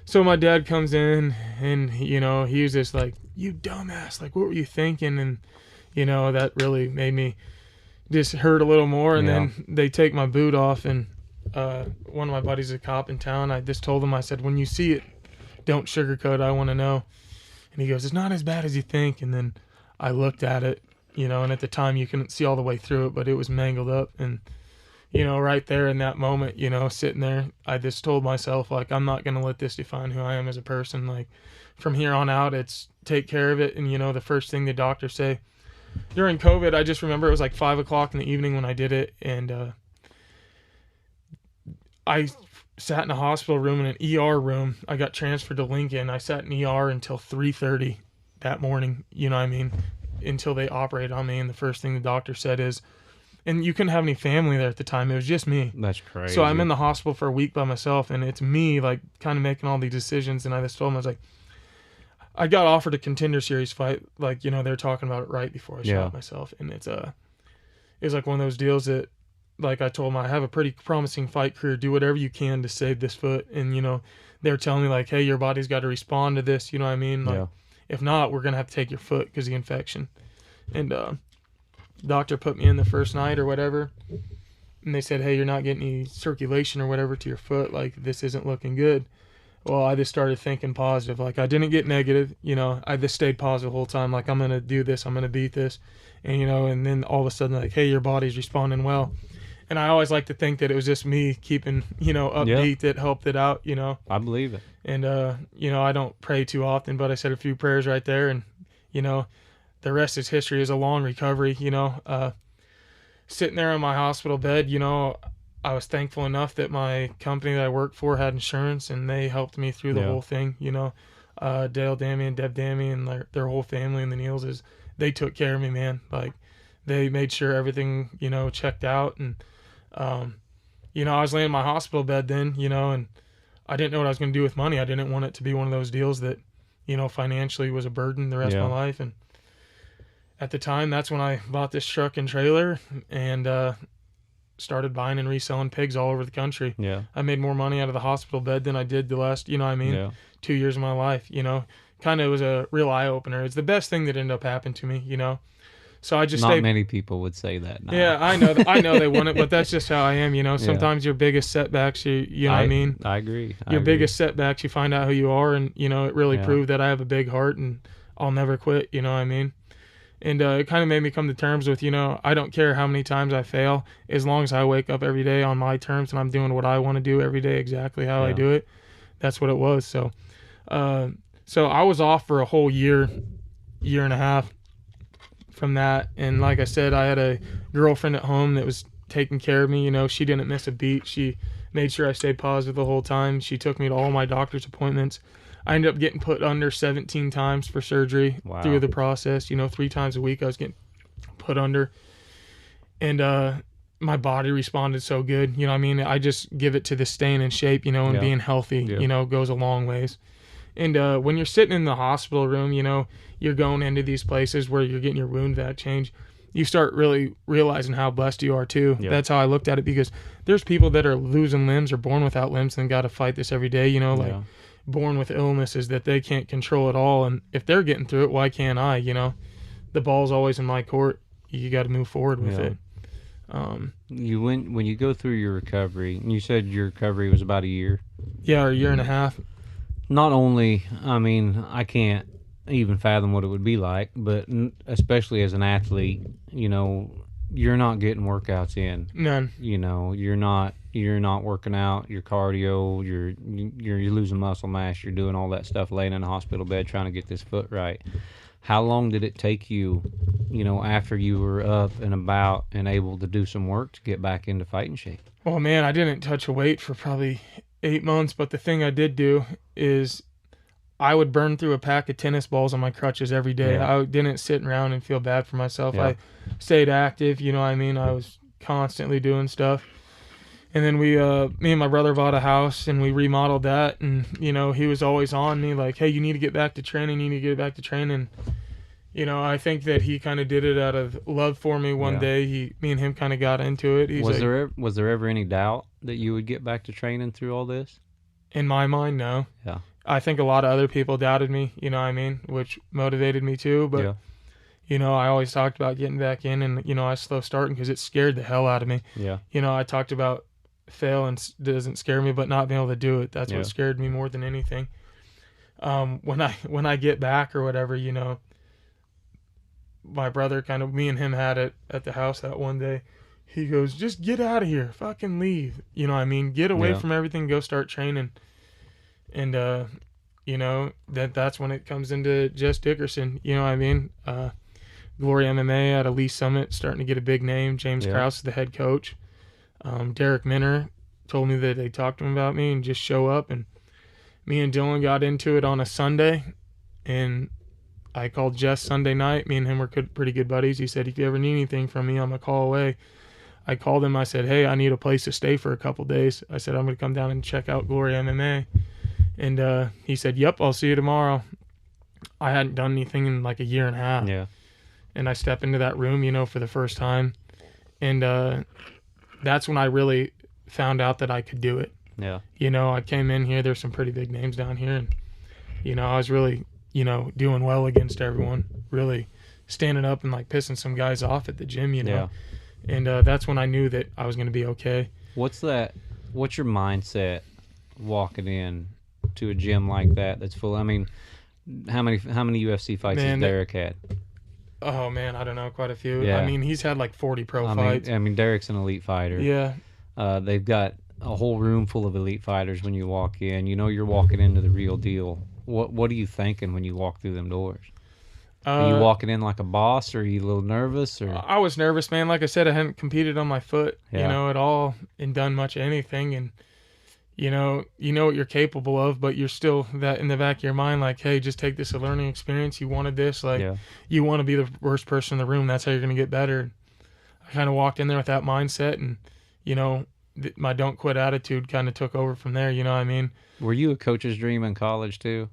So my dad comes in, and, he was just like, you dumbass, like, what were you thinking? And, that really made me just hurt a little more. And then they take my boot off, and one of my buddies is a cop in town. I just told him, I said, when you see it, don't sugarcoat it. I want to know. And he goes, it's not as bad as you think. And then I looked at it, and at the time you couldn't see all the way through it, but it was mangled up. And, right there in that moment, sitting there, I just told myself, like, I'm not going to let this define who I am as a person. Like, from here on out, it's take care of it. And, the first thing the doctors say during COVID, I just remember it was like 5 o'clock in the evening when I did it. And I sat in a hospital room, in an ER room. I got transferred to Lincoln. I sat in ER until 3:30 that morning, until they operated on me. And the first thing the doctor said is, and you couldn't have any family there at the time. It was just me. That's crazy. So I'm in the hospital for a week by myself, and it's me, like, kind of making all these decisions. And I just told him, I was like, I got offered a Contender Series fight. Like, they were talking about it right before I shot myself. And it was like one of those deals that, like I told him, I have a pretty promising fight career. Do whatever you can to save this foot. And, they were telling me, like, hey, your body's got to respond to this. You know what I mean? Like, if not, we're going to have to take your foot because of the infection. And doctor put me in the first night or whatever. And they said, hey, you're not getting any circulation or whatever to your foot. Like, this isn't looking good. Well, I just started thinking positive. Like, I didn't get negative. I just stayed positive the whole time. Like, I'm going to do this. I'm going to beat this. And, and then all of a sudden, like, hey, your body's responding well. And I always like to think that it was just me keeping, upbeat that helped it out, I believe it. And, I don't pray too often, but I said a few prayers right there. And, the rest is history. Is a long recovery, sitting there on my hospital bed, I was thankful enough that my company that I worked for had insurance, and they helped me through the whole thing, Dale Dammy and Deb Dammy and their whole family and the Neils, they took care of me, man. Like, they made sure everything, checked out. And, I was laying in my hospital bed then, and I didn't know what I was going to do with money. I didn't want it to be one of those deals that, financially was a burden the rest of my life. And at the time, that's when I bought this truck and trailer and started buying and reselling pigs all over the country. Yeah. I made more money out of the hospital bed than I did the last, 2 years of my life, kind of was a real eye opener. It's the best thing that ended up happening to me, So I just Not many people would say that now. Yeah, I know they want it, but that's just how I am, Sometimes your biggest setbacks, you know what I mean? I agree. Your biggest setbacks, you find out who you are, and, it really proved that I have a big heart and I'll never quit, you know what I mean? And it kind of made me come to terms with, I don't care how many times I fail, as long as I wake up every day on my terms and I'm doing what I want to do every day exactly how I do it. That's what it was. So I was off for a whole year and a half from that. And like I said, I had a girlfriend at home that was taking care of me. You know, she didn't miss a beat. She made sure I stayed positive the whole time. She took me to all my doctor's appointments. I ended up getting put under 17 times for surgery through the process. You know, 3 times a week I was getting put under. And my body responded so good. You know what I mean? I just give it to the staying in shape, you know, and being healthy, you know, goes a long ways. And when you're sitting in the hospital room, you know, you're going into these places where you're getting your wound vac changed. You start really realizing how blessed you are too. That's how I looked at it, because there's people that are losing limbs or born without limbs and got to fight this every day, you know, like born with illnesses that they can't control at all. And if they're getting through it, why can't I? You know, the ball's always in my court. You got to move forward with it. When you go through your recovery, and you said your recovery was about a year. Yeah, or a year and a half. Not only, I mean, I can't even fathom what it would be like, but especially as an athlete, you know, you're not getting workouts in. None. You know, you're not working out your cardio, you're losing muscle mass, you're doing all that stuff laying in a hospital bed trying to get this foot right. How long did it take you, you know, after you were up and about and able to do some work to get back into fighting shape? Well, man, I didn't touch a weight for probably 8 months, but the thing I did do is I would burn through a pack of tennis balls on my crutches every day. I didn't sit around and feel bad for myself. I stayed active, you know what I mean? I was constantly doing stuff. And then me and my brother bought a house and we remodeled that. And, you know, he was always on me like, hey, you need to get back to training. You need to get back to training. You know, I think that he kind of did it out of love for me one day. Me and him kind of got into it. Was there ever any doubt that you would get back to training through all this? In my mind, no. Yeah. I think a lot of other people doubted me, you know what I mean, which motivated me too. But, you know, I always talked about getting back in, and, you know, I was slow starting because it scared the hell out of me. Yeah. You know, I talked about fail and doesn't scare me, but not being able to do it. That's what scared me more than anything. When I get back or whatever, you know, my brother me and him had it at the house that one day. He goes, just get out of here, fucking leave. You know what I mean? Get away from everything, go start training. And, you know, that's when it comes into Jess Dickerson, you know what I mean? Glory MMA at Elite Summit, starting to get a big name. James Krause is the head coach. Derek Minner told me that they talked to him about me and just show up. And me and Dylan got into it on a Sunday. And I called Jess Sunday night. Me and him were pretty good buddies. He said, if you ever need anything from me, I'm a call away. I called him. I said, hey, I need a place to stay for a couple days. I said, I'm going to come down and check out Glory MMA. And he said, yep, I'll see you tomorrow. I hadn't done anything in like a year and a half. Yeah. And I step into that room, you know, for the first time. And that's when I really found out that I could do it. Yeah. You know, I came in here, there's some pretty big names down here. And, you know, I was really, you know, doing well against everyone. Really standing up and like pissing some guys off at the gym, you know. Yeah. And that's when I knew that I was going to be okay. What's your mindset walking in to a gym like that that's full? I mean, how many UFC fights has Derek had? Oh man, I don't know, quite a few. Yeah. I mean, he's had like 40 pro fights. I mean, Derek's an elite fighter. Yeah. They've got a whole room full of elite fighters when you walk in. You know you're walking into the real deal. What are you thinking when you walk through them doors? Are you walking in like a boss, or are you a little nervous? Or I was nervous, man. Like I said, I hadn't competed on my foot, you know, at all, and done much of anything. And you know what you're capable of, but you're still that in the back of your mind, like, hey, just take this as a learning experience. You wanted this, like, you want to be the worst person in the room. That's how you're going to get better. I kind of walked in there with that mindset, and you know, my don't quit attitude kind of took over from there. You know what I mean? Were you a coach's dream in college too?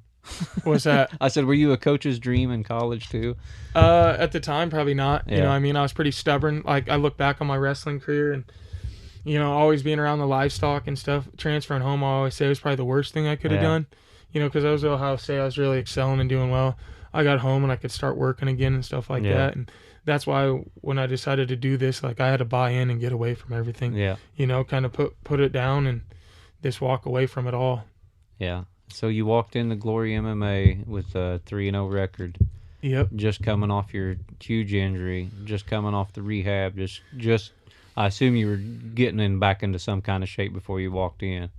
What's that? I said, were you a coach's dream in college too? At the time, probably not. You know what I mean? I was pretty stubborn. Like, I look back on my wrestling career and, you know, always being around the livestock and stuff, transferring home, I always say it was probably the worst thing I could have done. You know, because I was at Ohio State, I was really excelling and doing well. I got home and I could start working again and stuff like that. And that's why when I decided to do this, like, I had to buy in and get away from everything. Yeah. You know, kind of put it down and just walk away from it all. Yeah. So you walked into Glory MMA with a 3-0 record. Yep. Just coming off your huge injury, just coming off the rehab, just I assume you were getting back into some kind of shape before you walked in,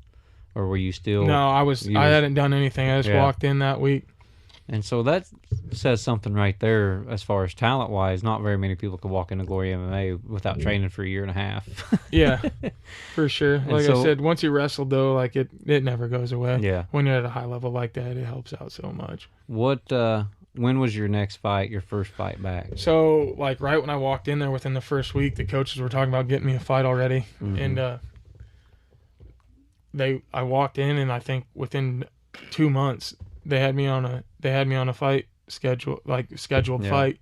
or were you still? No, I hadn't done anything. I just walked in that week. And so that says something right there as far as talent-wise. Not very many people could walk into Glory MMA without training for a year and a half. Yeah, for sure. Like so, I said, once you wrestled, though, like it never goes away. Yeah. When you're at a high level like that, it helps out so much. When was your next fight, your first fight back? So, like, right when I walked in there within the first week, the coaches were talking about getting me a fight already. Mm-hmm. And I walked in, and I think within 2 months, they had me on a fight schedule, like scheduled fight,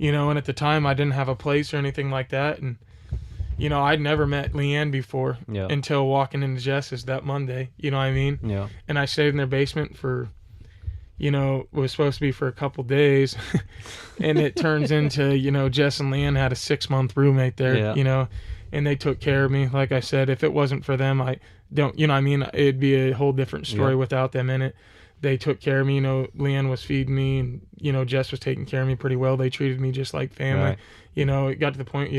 and at the time I didn't have a place or anything like that. And, I'd never met Leanne before until walking into Jess's that Monday, you know what I mean? Yeah. And I stayed in their basement for, it was supposed to be for a couple days, and it turns into, Jess and Leanne had a 6-month roommate there, and they took care of me. Like I said, if it wasn't for them, it'd be a whole different story without them in it. They took care of me, Leanne was feeding me, and, Jess was taking care of me pretty well. They treated me just like family. Right. It got to the point,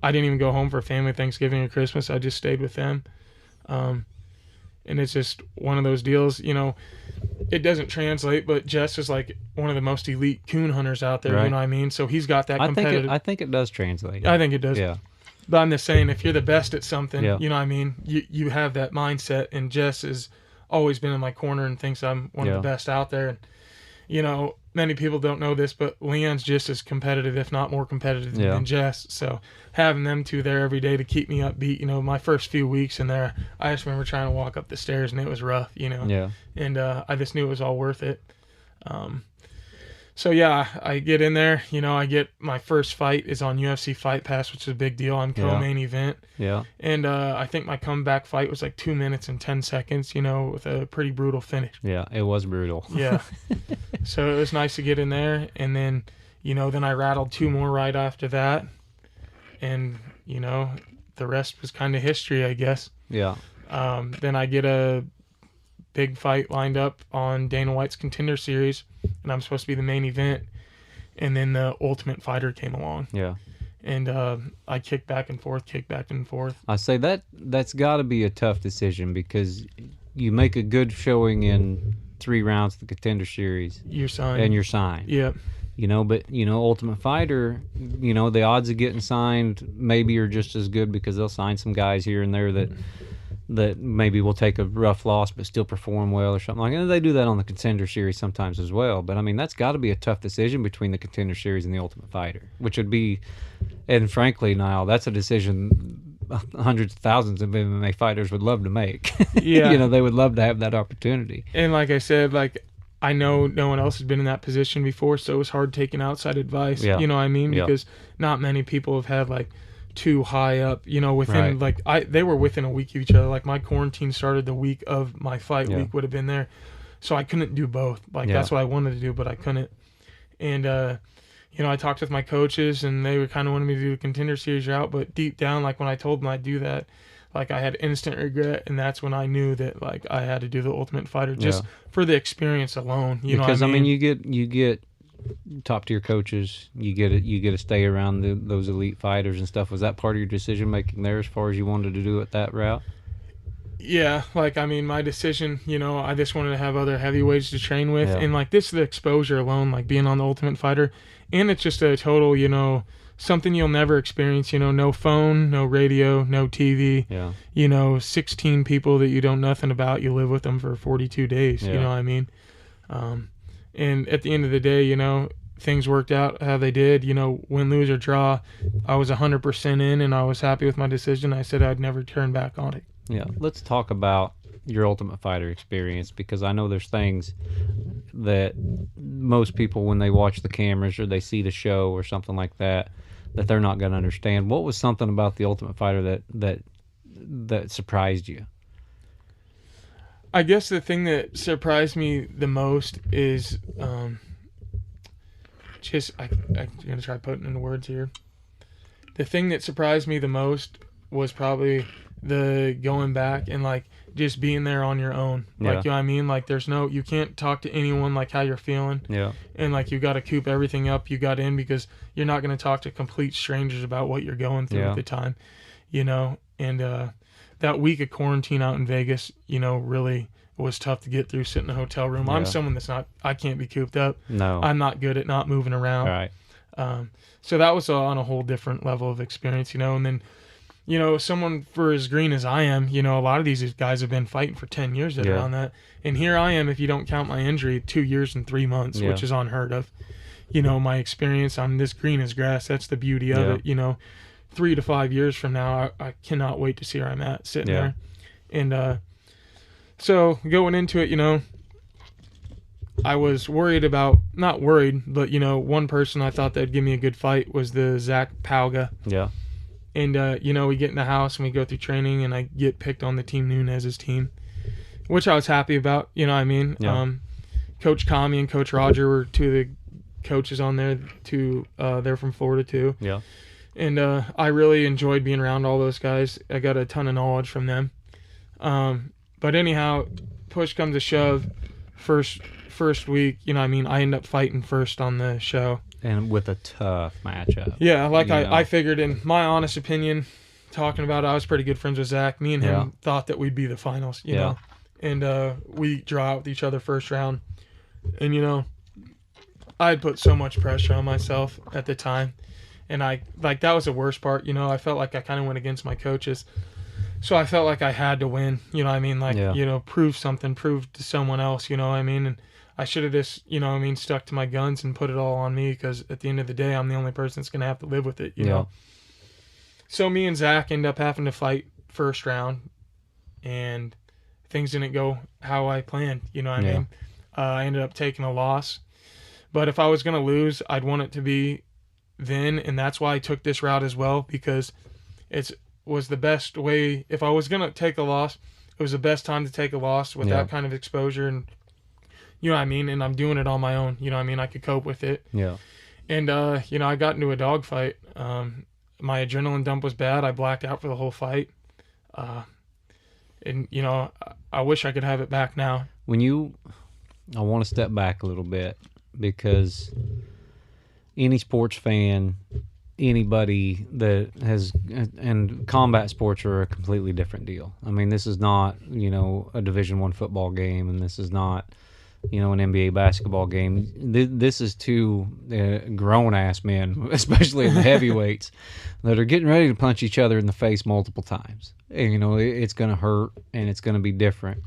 I didn't even go home for family Thanksgiving or Christmas. I just stayed with them. And it's just one of those deals, it doesn't translate, but Jess is like one of the most elite coon hunters out there, you know what I mean? So he's got that competitive. I think it does translate. I think it does. Yeah. But I'm just saying, if you're the best at something, Yeah. you know what I mean? You have that mindset, and Jess has always been in my corner and thinks I'm one of the best out there. And, many people don't know this, but Leon's just as competitive, if not more competitive than Jess. So having them two there every day to keep me upbeat, my first few weeks in there, I just remember trying to walk up the stairs, and it was rough, Yeah. And I just knew it was all worth it. So yeah, I get in there, I get my first fight is on UFC Fight Pass, which is a big deal. I'm co-main event. Yeah. And I think my comeback fight was like 2 minutes and 10 seconds, with a pretty brutal finish. Yeah, it was brutal. Yeah. So it was nice to get in there. And then, then I rattled 2 more right after that. And, the rest was kind of history, I guess. Yeah. Then I get a big fight lined up on Dana White's Contender Series, and I'm supposed to be the main event. And then the Ultimate Fighter came along. Yeah. And I kicked back and forth. I say that's got to be a tough decision, because you make a good showing in 3 rounds of the Contender Series. You're signed. And you're signed. Yep. But, Ultimate Fighter, the odds of getting signed maybe are just as good, because they'll sign some guys here and there that maybe will take a rough loss but still perform well or something like that. And they do that on the Contender Series sometimes as well. But, that's got to be a tough decision between the Contender Series and the Ultimate Fighter, which would be, and frankly, Nyle, that's a decision hundreds of thousands of MMA fighters would love to make. Yeah. They would love to have that opportunity. And like I said, I know no one else has been in that position before, so it was hard taking outside advice. Yeah. You know what I mean? Yeah. Because not many people have had too high up, within they were within a week of each other. My quarantine started the week of my fight week would have been there. So I couldn't do both. That's what I wanted to do, but I couldn't. And I talked with my coaches, and they were kind of wanting me to do the Contender Series route, but deep down, when I told them I'd do that, I had instant regret, and that's when I knew that I had to do the Ultimate Fighter just for the experience alone. You know what I mean? You get top tier coaches, you get to stay around those elite fighters and stuff. Was that part of your decision making there as far as you wanted to do it that route? Yeah, my decision, I just wanted to have other heavyweights to train with, and this is the exposure alone, being on the Ultimate Fighter, and it's just a total, something you'll never experience, no phone, no radio, no TV, 16 people that you don't nothing about, you live with them for 42 days, you know what I mean? And at the end of the day, things worked out how they did, win, lose, or draw. I was 100% in, and I was happy with my decision. I said I'd never turn back on it. Yeah, let's talk about your Ultimate Fighter experience, because I know there's things that most people, when they watch the cameras or they see the show or something like that they're not going to understand. What was something about the Ultimate Fighter that surprised you? I guess the thing that surprised me the most is I'm going to try putting into words here. The thing that surprised me the most was probably the going back and just being there on your own. You know what I mean? You can't talk to anyone how you're feeling. Yeah. And you got to coop everything up you got in, because you're not going to talk to complete strangers about what you're going through at the time, and that week of quarantine out in Vegas, really was tough to get through, sit in a hotel room. I'm someone I can't be cooped up. No. I'm not good at not moving around. Right. So that was on a whole different level of experience, and then, someone for as green as I am, a lot of these guys have been fighting for 10 years that are on that. And here I am, if you don't count my injury, 2 years and 3 months, which is unheard of. My experience, I'm this green as grass. That's the beauty of it, 3 to 5 years from now, I cannot wait to see where I'm at sitting there. And so going into it, I was worried about, not worried, but, one person I thought that would give me a good fight was the Zach Palga. Yeah. And, we get in the house and we go through training and I get picked on the Team Nunez's team, which I was happy about, you know what I mean? Yeah. Coach Kami and Coach Roger were two of the coaches on there, they're from Florida too. Yeah. And I really enjoyed being around all those guys. I got a ton of knowledge from them. But anyhow, push comes to shove, first week, I end up fighting first on the show. And with a tough matchup. Yeah, I figured, in my honest opinion, talking about it, I was pretty good friends with Zach. Me and him thought that we'd be the finals, you know. And we draw out with each other first round. And, I had put so much pressure on myself at the time. And that was the worst part, I felt like I kind of went against my coaches. So I felt like I had to win, you know what I mean? Prove something, prove to someone else, you know what I mean? And I should have just, stuck to my guns and put it all on me, because at the end of the day, I'm the only person that's going to have to live with it, you know? So me and Zach end up having to fight first round, and things didn't go how I planned, you know what I mean? I ended up taking a loss. But if I was going to lose, I'd want it to be then, and that's why I took this route as well, because it was the best way. If I was going to take a loss, it was the best time to take a loss with that kind of exposure, and you know what I mean? And I'm doing it on my own, you know what I mean? I could cope with it. Yeah. And, I got into a dogfight. My adrenaline dump was bad. I blacked out for the whole fight. And, I wish I could have it back now. I want to step back a little bit, because any sports fan, anybody that has, and combat sports are a completely different deal. I mean, this is not, a Division I football game, and this is not, an NBA basketball game. This is two grown-ass men, especially in the heavyweights, that are getting ready to punch each other in the face multiple times. And, it's going to hurt, and it's going to be different.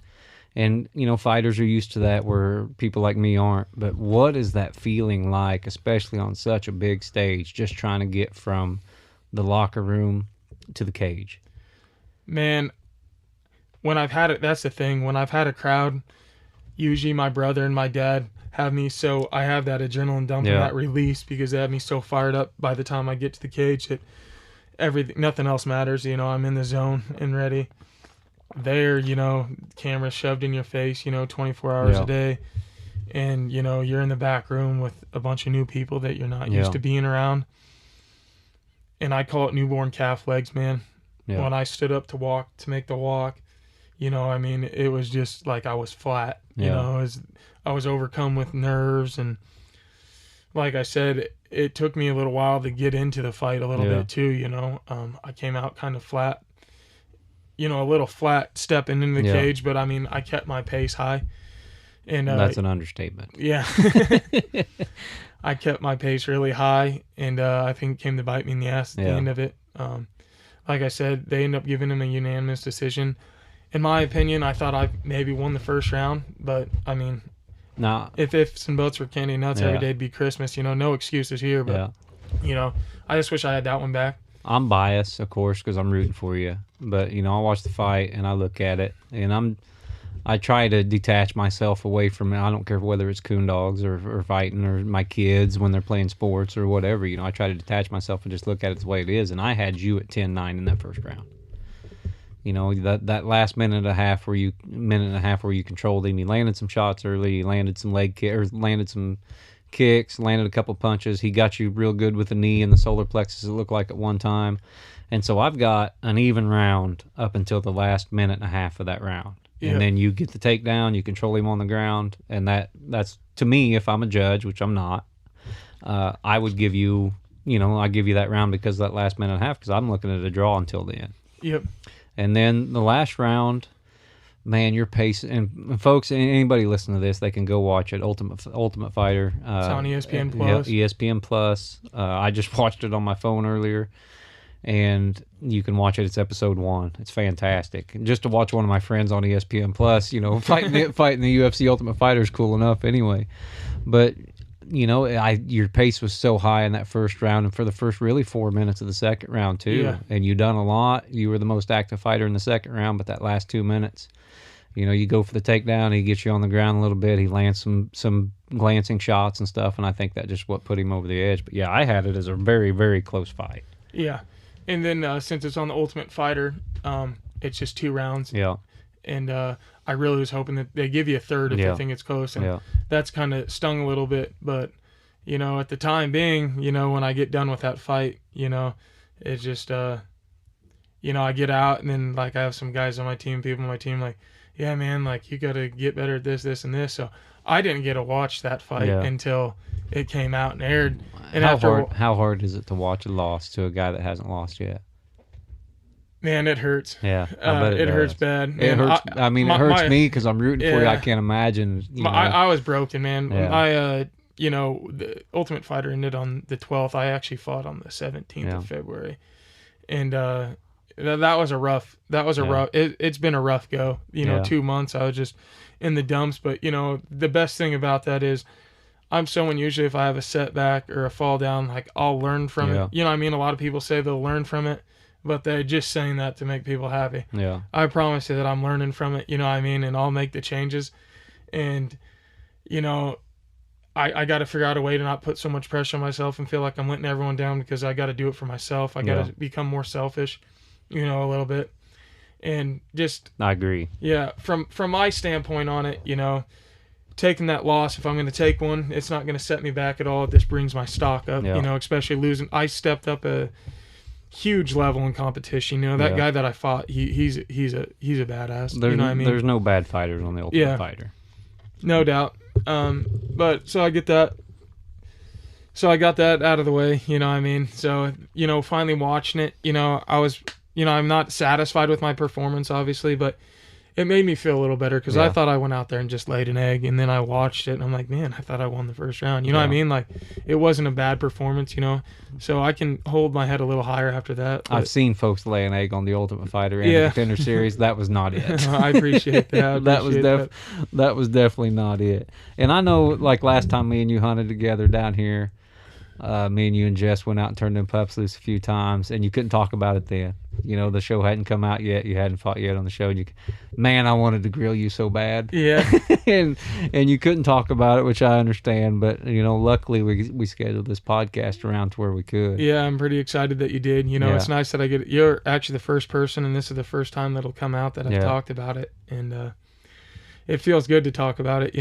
And, fighters are used to that, where people like me aren't. But what is that feeling like, especially on such a big stage, just trying to get from the locker room to the cage? Man, when I've had it, that's the thing. When I've had a crowd, usually my brother and my dad have me, so I have that adrenaline dump and that release, because they have me so fired up by the time I get to the cage that nothing else matters. I'm in the zone and ready. There, camera shoved in your face, 24 hours a day. And, you're in the back room with a bunch of new people that you're not used to being around. And I call it newborn calf legs, man. Yeah. When I stood up to make the walk, it was just like I was flat. I was overcome with nerves. And like I said, it took me a little while to get into the fight a little bit too, I came out kind of flat. A little flat stepping into the cage, but I kept my pace high. And that's an understatement. Yeah. I kept my pace really high, and I think it came to bite me in the ass at the end of it. Like I said, they ended up giving him a unanimous decision. In my opinion, I thought I maybe won the first round, but if ifs and buts were candy and nuts, every day'd be Christmas. No excuses here, but I just wish I had that one back. I'm biased, of course, because I'm rooting for you. But, I watch the fight and I look at it, and I try to detach myself away from it. I don't care whether it's coon dogs or fighting or my kids when they're playing sports or whatever. I try to detach myself and just look at it the way it is. And I had you at 10-9 in that first round. That last minute and a half where you controlled him. You landed some shots early. You landed some landed some kicks, landed a couple punches. He got you real good with the knee and the solar plexus, it looked like at one time. And so I've got an even round up until the last minute and a half of that round. Yeah. And then you get the takedown, you control him on the ground, and that's, to me, if I'm a judge, which I'm not, I would give you, I give you that round because of that last minute and a half, because I'm looking at a draw until then. Yep. And then the last round, man, your pace, and folks, anybody listening to this, they can go watch it. Ultimate Fighter. It's on ESPN Plus. Yeah, ESPN Plus. I just watched it on my phone earlier, and you can watch it. It's episode 1. It's fantastic. And just to watch one of my friends on ESPN Plus, fighting the UFC Ultimate Fighter is cool enough anyway. But your pace was so high in that first round, and for the first really 4 minutes of the second round too. Yeah. And you done a lot. You were the most active fighter in the second round, but that last 2 minutes, you go for the takedown, he gets you on the ground a little bit, he lands some glancing shots and stuff, and I think that just what put him over the edge. But yeah, I had it as a very, very close fight. Yeah. And then since it's on the Ultimate Fighter, it's just 2 rounds. Yeah. And I really was hoping that they give you a third if they think it's close. And that's kind of stung a little bit. But, at the time being, when I get done with that fight, it's just, I get out and then, like, I have some guys on my team, people on my team, like, yeah, man, like, you got to get better at this, this, and this. So I didn't get to watch that fight until it came out and aired. And how hard is it to watch a loss to a guy that hasn't lost yet? Man, it hurts. Yeah, I bet it hurts bad. It hurts. It hurts me because I'm rooting for you. I can't imagine. I was broken, man. Yeah. The Ultimate Fighter ended on the 12th. I actually fought on the 17th of February, and that was a rough. It's been a rough go. 2 months I was just in the dumps. But the best thing about that is, I'm someone usually if I have a setback or a fall down, like I'll learn from it. A lot of people say they'll learn from it, but they're just saying that to make people happy. Yeah. I promise you that I'm learning from it, and I'll make the changes. And, I got to figure out a way to not put so much pressure on myself and feel like I'm letting everyone down, because I got to do it for myself. I got to become more selfish, a little bit. And just... I agree. Yeah. From my standpoint on it, taking that loss, if I'm going to take one, it's not going to set me back at all. It just brings my stock up, especially losing. I stepped up a huge level in competition. That guy that I fought, he's a badass. There's no bad fighters on the Ultimate Fighter. No doubt. But so I get that. So I got that out of the way, So, finally watching it, I was, I'm not satisfied with my performance, obviously, but it made me feel a little better, because I thought I went out there and just laid an egg, and then I watched it and I'm like, man, I thought I won the first round. You know what I mean? Like, it wasn't a bad performance, so I can hold my head a little higher after that. I've seen folks lay an egg on the Ultimate Fighter and the Contender Series. That was not it. I appreciate that. That was definitely not it. And I know, like, last time me and you hunted together down here, me and you and Jess went out and turned them pups loose a few times, and you couldn't talk about it then. The show hadn't come out yet. You hadn't fought yet on the show. And man, I wanted to grill you so bad. Yeah. and you couldn't talk about it, which I understand. But, luckily we scheduled this podcast around to where we could. Yeah, I'm pretty excited that you did. It's nice that you're actually the first person, and this is the first time that'll come out that I've talked about it. And it feels good to talk about it.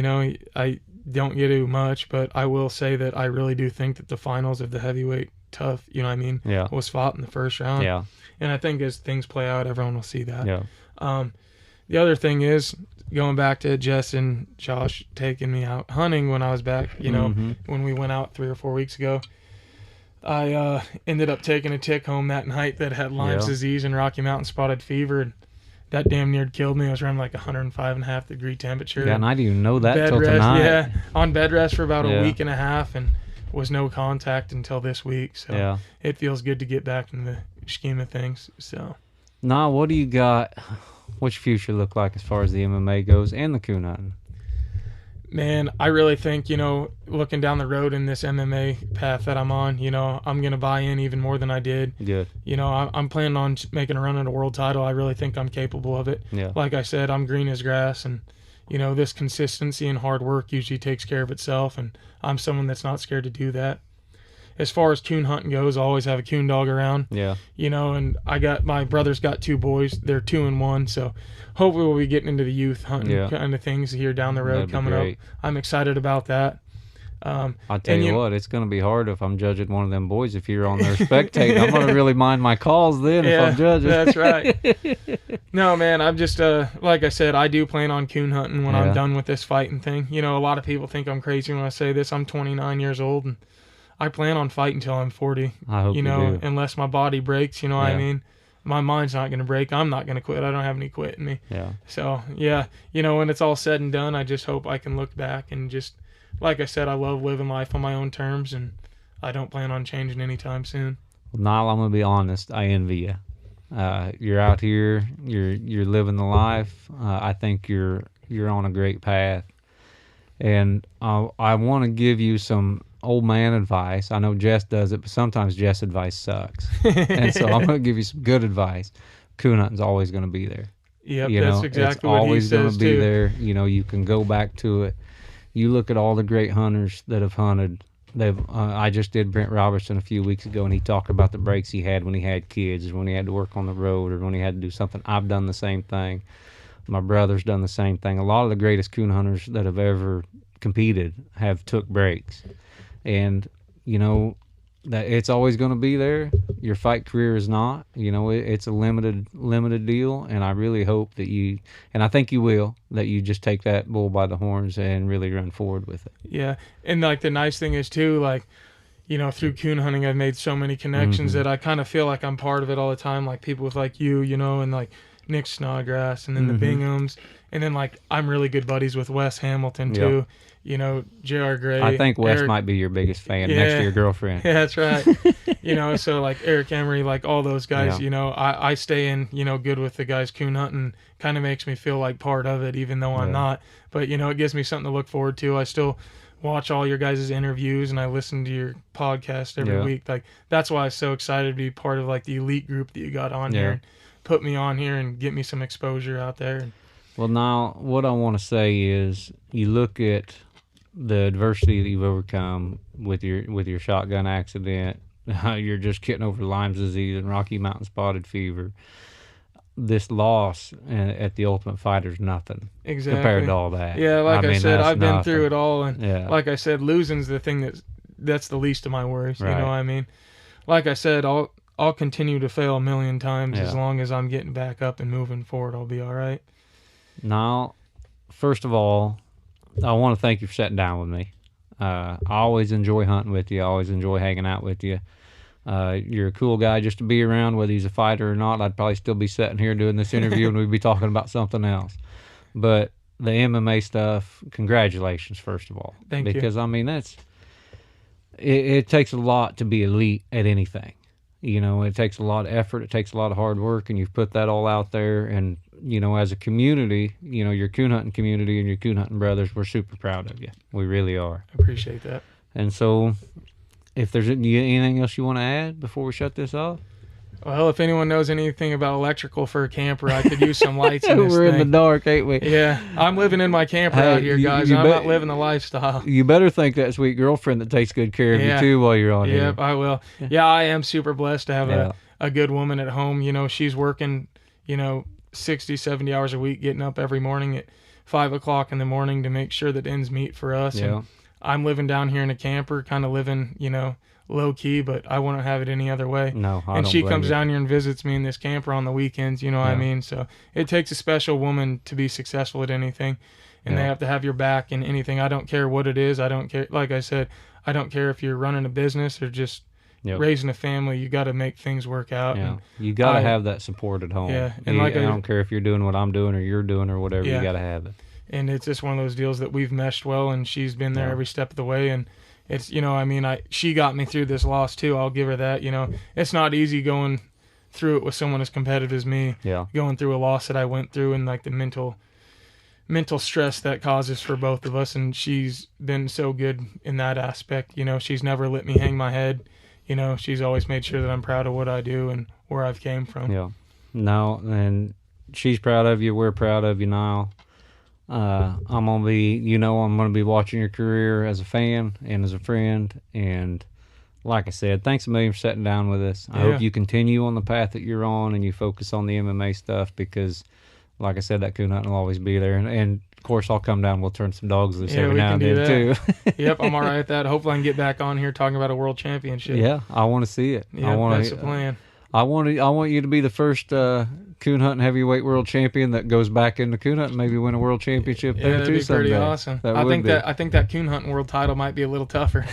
I don't get too much, but I will say that I really do think that the finals of the heavyweight tough, was fought in the first round. Yeah. And I think as things play out, everyone will see that. Yeah. The other thing is, going back to Jess and Josh taking me out hunting when I was back, when we went out 3 or 4 weeks ago, I ended up taking a tick home that night that had Lyme's disease and Rocky Mountain spotted fever, and that damn near killed me. I was around like 105.5 degree temperature. Yeah, and I didn't even know that till tonight. Yeah, on bed rest for about a week and a half, and was no contact until this week. So it feels good to get back in the scheme of things. So, what do you got? What's your future look like as far as the MMA goes and the coon hunting? Man, I really think, looking down the road in this MMA path that I'm on, I'm going to buy in even more than I did. Good. I'm planning on making a run at a world title. I really think I'm capable of it. Yeah. Like I said, I'm green as grass, and, this consistency and hard work usually takes care of itself, and I'm someone that's not scared to do that. As far as coon hunting goes, I always have a coon dog around. Yeah. And my brother's got 2 boys. They're 2 and 1, so hopefully we'll be getting into the youth hunting kind of things here down the road coming up. I'm excited about that. I'll tell you what, it's going to be hard if I'm judging one of them boys. If you're on there spectating, I'm going to really mind my calls then if I'm judging. That's right. No, man, I'm just, like I said, I do plan on coon hunting when I'm done with this fighting thing. A lot of people think I'm crazy when I say this. I'm 29 years old, and I plan on fighting until I'm 40. I hope you do. Unless my body breaks, what I mean? my mind's not going to break. I'm not going to quit. I don't have any quit in me. Yeah. So, yeah, when it's all said and done, I just hope I can look back and just, like I said, I love living life on my own terms, and I don't plan on changing anytime soon. Well, Nyle, I'm going to be honest. I envy you. You're out here. You're living the life. I think you're on a great path. And I want to give you some old man advice. I know Jess does it, but sometimes Jess' advice sucks. And so I'm going to give you some good advice. Coon hunting's always going to be there. Yep, that's exactly what he says, it's always going to be too. there. You can go back to it. You look at all the great hunters that have hunted. I just did Brent Robertson a few weeks ago, and he talked about the breaks he had when he had kids, when he had to work on the road, or when he had to do something. I've done the same thing. My brother's done the same thing. A lot of the greatest coon hunters that have ever competed have took breaks. And, that it's always going to be there. Your fight career is not. It's a limited deal, and I really hope that and I think you will, that you just take that bull by the horns and really run forward with it. Yeah, and like the nice thing is too, like, through coon hunting, I've made so many connections that I kind of feel like I'm part of it all the time. Like people with like you, and like Nick Snodgrass, and then the Binghams, and then like I'm really good buddies with Wes Hamilton too. J.R. Gray. I think Wes might be your biggest fan next to your girlfriend. Yeah, that's right. So like Eric Emery, like all those guys, I stay in, good with the guys coon hunting. Kind of makes me feel like part of it, even though I'm not. But, it gives me something to look forward to. I still watch all your guys' interviews, and I listen to your podcast every week. Like, that's why I'm so excited to be part of like the elite group that you got on here. And put me on here and get me some exposure out there. Well, now, what I want to say is you look at the adversity that you've overcome with your shotgun accident. You're just getting over Lyme disease and Rocky Mountain spotted fever. This loss at the Ultimate Fighter is nothing compared to all that. Yeah, like I said, I've been through it all, and like I said, losing's the thing that's the least of my worries. Right. You know what I mean? Like I said, I'll continue to fail a million times as long as I'm getting back up and moving forward. I'll be all right. Now, first of all, I want to thank you for sitting down with me. I always enjoy hunting with you. I always enjoy hanging out with you. You're a cool guy just to be around, whether he's a fighter or not. I'd probably still be sitting here doing this interview and we'd be talking about something else. But the MMA stuff, congratulations, first of all. Thank you. Because, it takes a lot to be elite at anything. It takes a lot of effort. It takes a lot of hard work, and you've put that all out there. And, as a community, your coon hunting community and your coon hunting brothers, we're super proud of you. We really are. I appreciate that. And so, if there's anything else you want to add before we shut this off? Well, if anyone knows anything about electrical for a camper, I could use some lights in this We're in the dark, ain't we? Yeah, I'm living in my camper out here, guys. I'm not living the lifestyle. You better thank that sweet girlfriend that takes good care of you, too, while you're on here. Yep, I will. Yeah, I am super blessed to have a good woman at home. She's working, 60, 70 hours a week, getting up every morning at 5 o'clock in the morning to make sure that ends meet for us. Yeah. And I'm living down here in a camper, kind of living, low key, but I wouldn't have it any other way. No, I and don't she blame comes you. down here and visits me in this camper on the weekends, what I mean? So it takes a special woman to be successful at anything, and they have to have your back in anything. I don't care what it is. I don't care. Like I said, I don't care if you're running a business or just raising a family. You got to make things work out. Yeah. And You got to have that support at home. Yeah, and I don't care if you're doing what I'm doing or you're doing or whatever. You got to have it. And it's just one of those deals that we've meshed well, and she's been there every step of the way. And it's, she got me through this loss too. I'll give her that. It's not easy going through it with someone as competitive as me. Yeah. Going through a loss that I went through, and like the mental stress that causes for both of us. And she's been so good in that aspect. She's never let me hang my head. She's always made sure that I'm proud of what I do and where I've came from. Yeah. No, and she's proud of you. We're proud of you, Nyle. I'm gonna be watching your career as a fan and as a friend. And like I said, thanks a million for sitting down with us. I hope you continue on the path that you're on and you focus on the MMA stuff, because like I said, that coon hunting will always be there. And of course, I'll come down. We'll turn some dogs loose every now and then too. Yep, I'm all right with that. Hopefully, I can get back on here talking about a world championship. Yeah, I want to see it. Yeah, that's the plan. I want you to be the first coon hunting heavyweight world champion that goes back into coon hunting, maybe win a world championship there that'd too be someday. pretty awesome. I think that coon hunting world title might be a little tougher.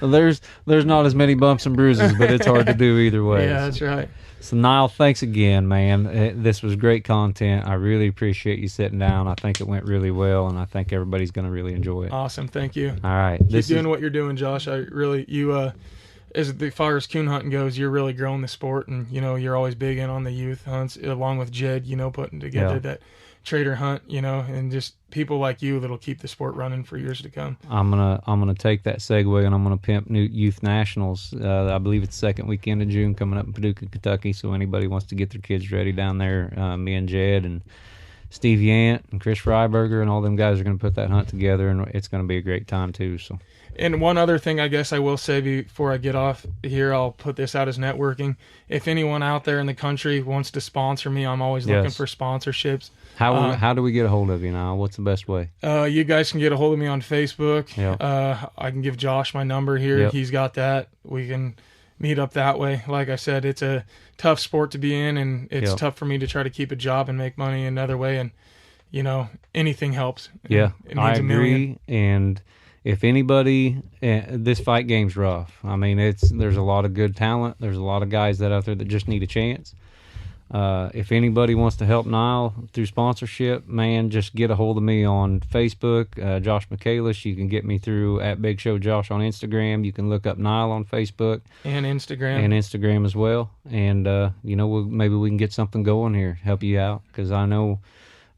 there's not as many bumps and bruises, but it's hard to do either way. Yeah, that's right. So, Nyle, thanks again, man. This was great content. I really appreciate you sitting down. I think it went really well, and I think everybody's going to really enjoy it. Awesome. Thank you. All right. Keep doing what you're doing, Josh. As far as coon hunting goes, you're really growing the sport, and, you're always big in on the youth hunts, along with Jed, putting together that trader hunt, and just people like you that'll keep the sport running for years to come. I'm gonna take that segue and I'm gonna pimp new youth nationals. I believe it's the second weekend of June coming up in Paducah, Kentucky. So anybody wants to get their kids ready down there, me and Jed and Steve Yant and Chris Freiberger and all them guys are gonna put that hunt together, and it's gonna be a great time too. So. And one other thing I guess I will say before I get off here, I'll put this out as networking. If anyone out there in the country wants to sponsor me, I'm always looking for sponsorships. How do we get a hold of you now? What's the best way? You guys can get a hold of me on Facebook. Yep. I can give Josh my number here. Yep. He's got that. We can meet up that way. Like I said, it's a tough sport to be in, and it's tough for me to try to keep a job and make money another way. And, anything helps. Yeah, it means I a million. agree. And if anybody, this fight game's rough. I mean, there's a lot of good talent. There's a lot of guys out there that just need a chance. If anybody wants to help Nyle through sponsorship, man, just get a hold of me on Facebook, Josh Michaelis. You can get me through at Big Show Josh on Instagram. You can look up Nyle on Facebook and Instagram as well. And maybe we can get something going here, help you out, because I know,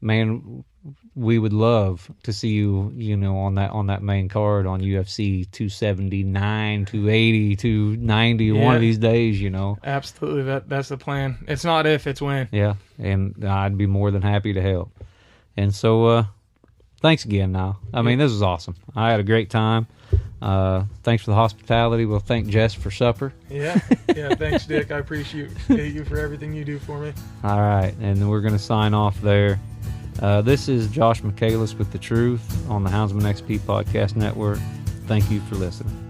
man, we would love to see you, on that main card on UFC 279, 280, 290, one of these days, Absolutely. That's the plan. It's not if, it's when. Yeah, and I'd be more than happy to help. And so, thanks again, Nyle. I mean, this was awesome. I had a great time. Thanks for the hospitality. We'll thank Jess for supper. Yeah, thanks, Dick. I appreciate you for everything you do for me. All right, and then we're going to sign off there. This is Josh Michaelis with The Truth on the Houndsman XP Podcast Network. Thank you for listening.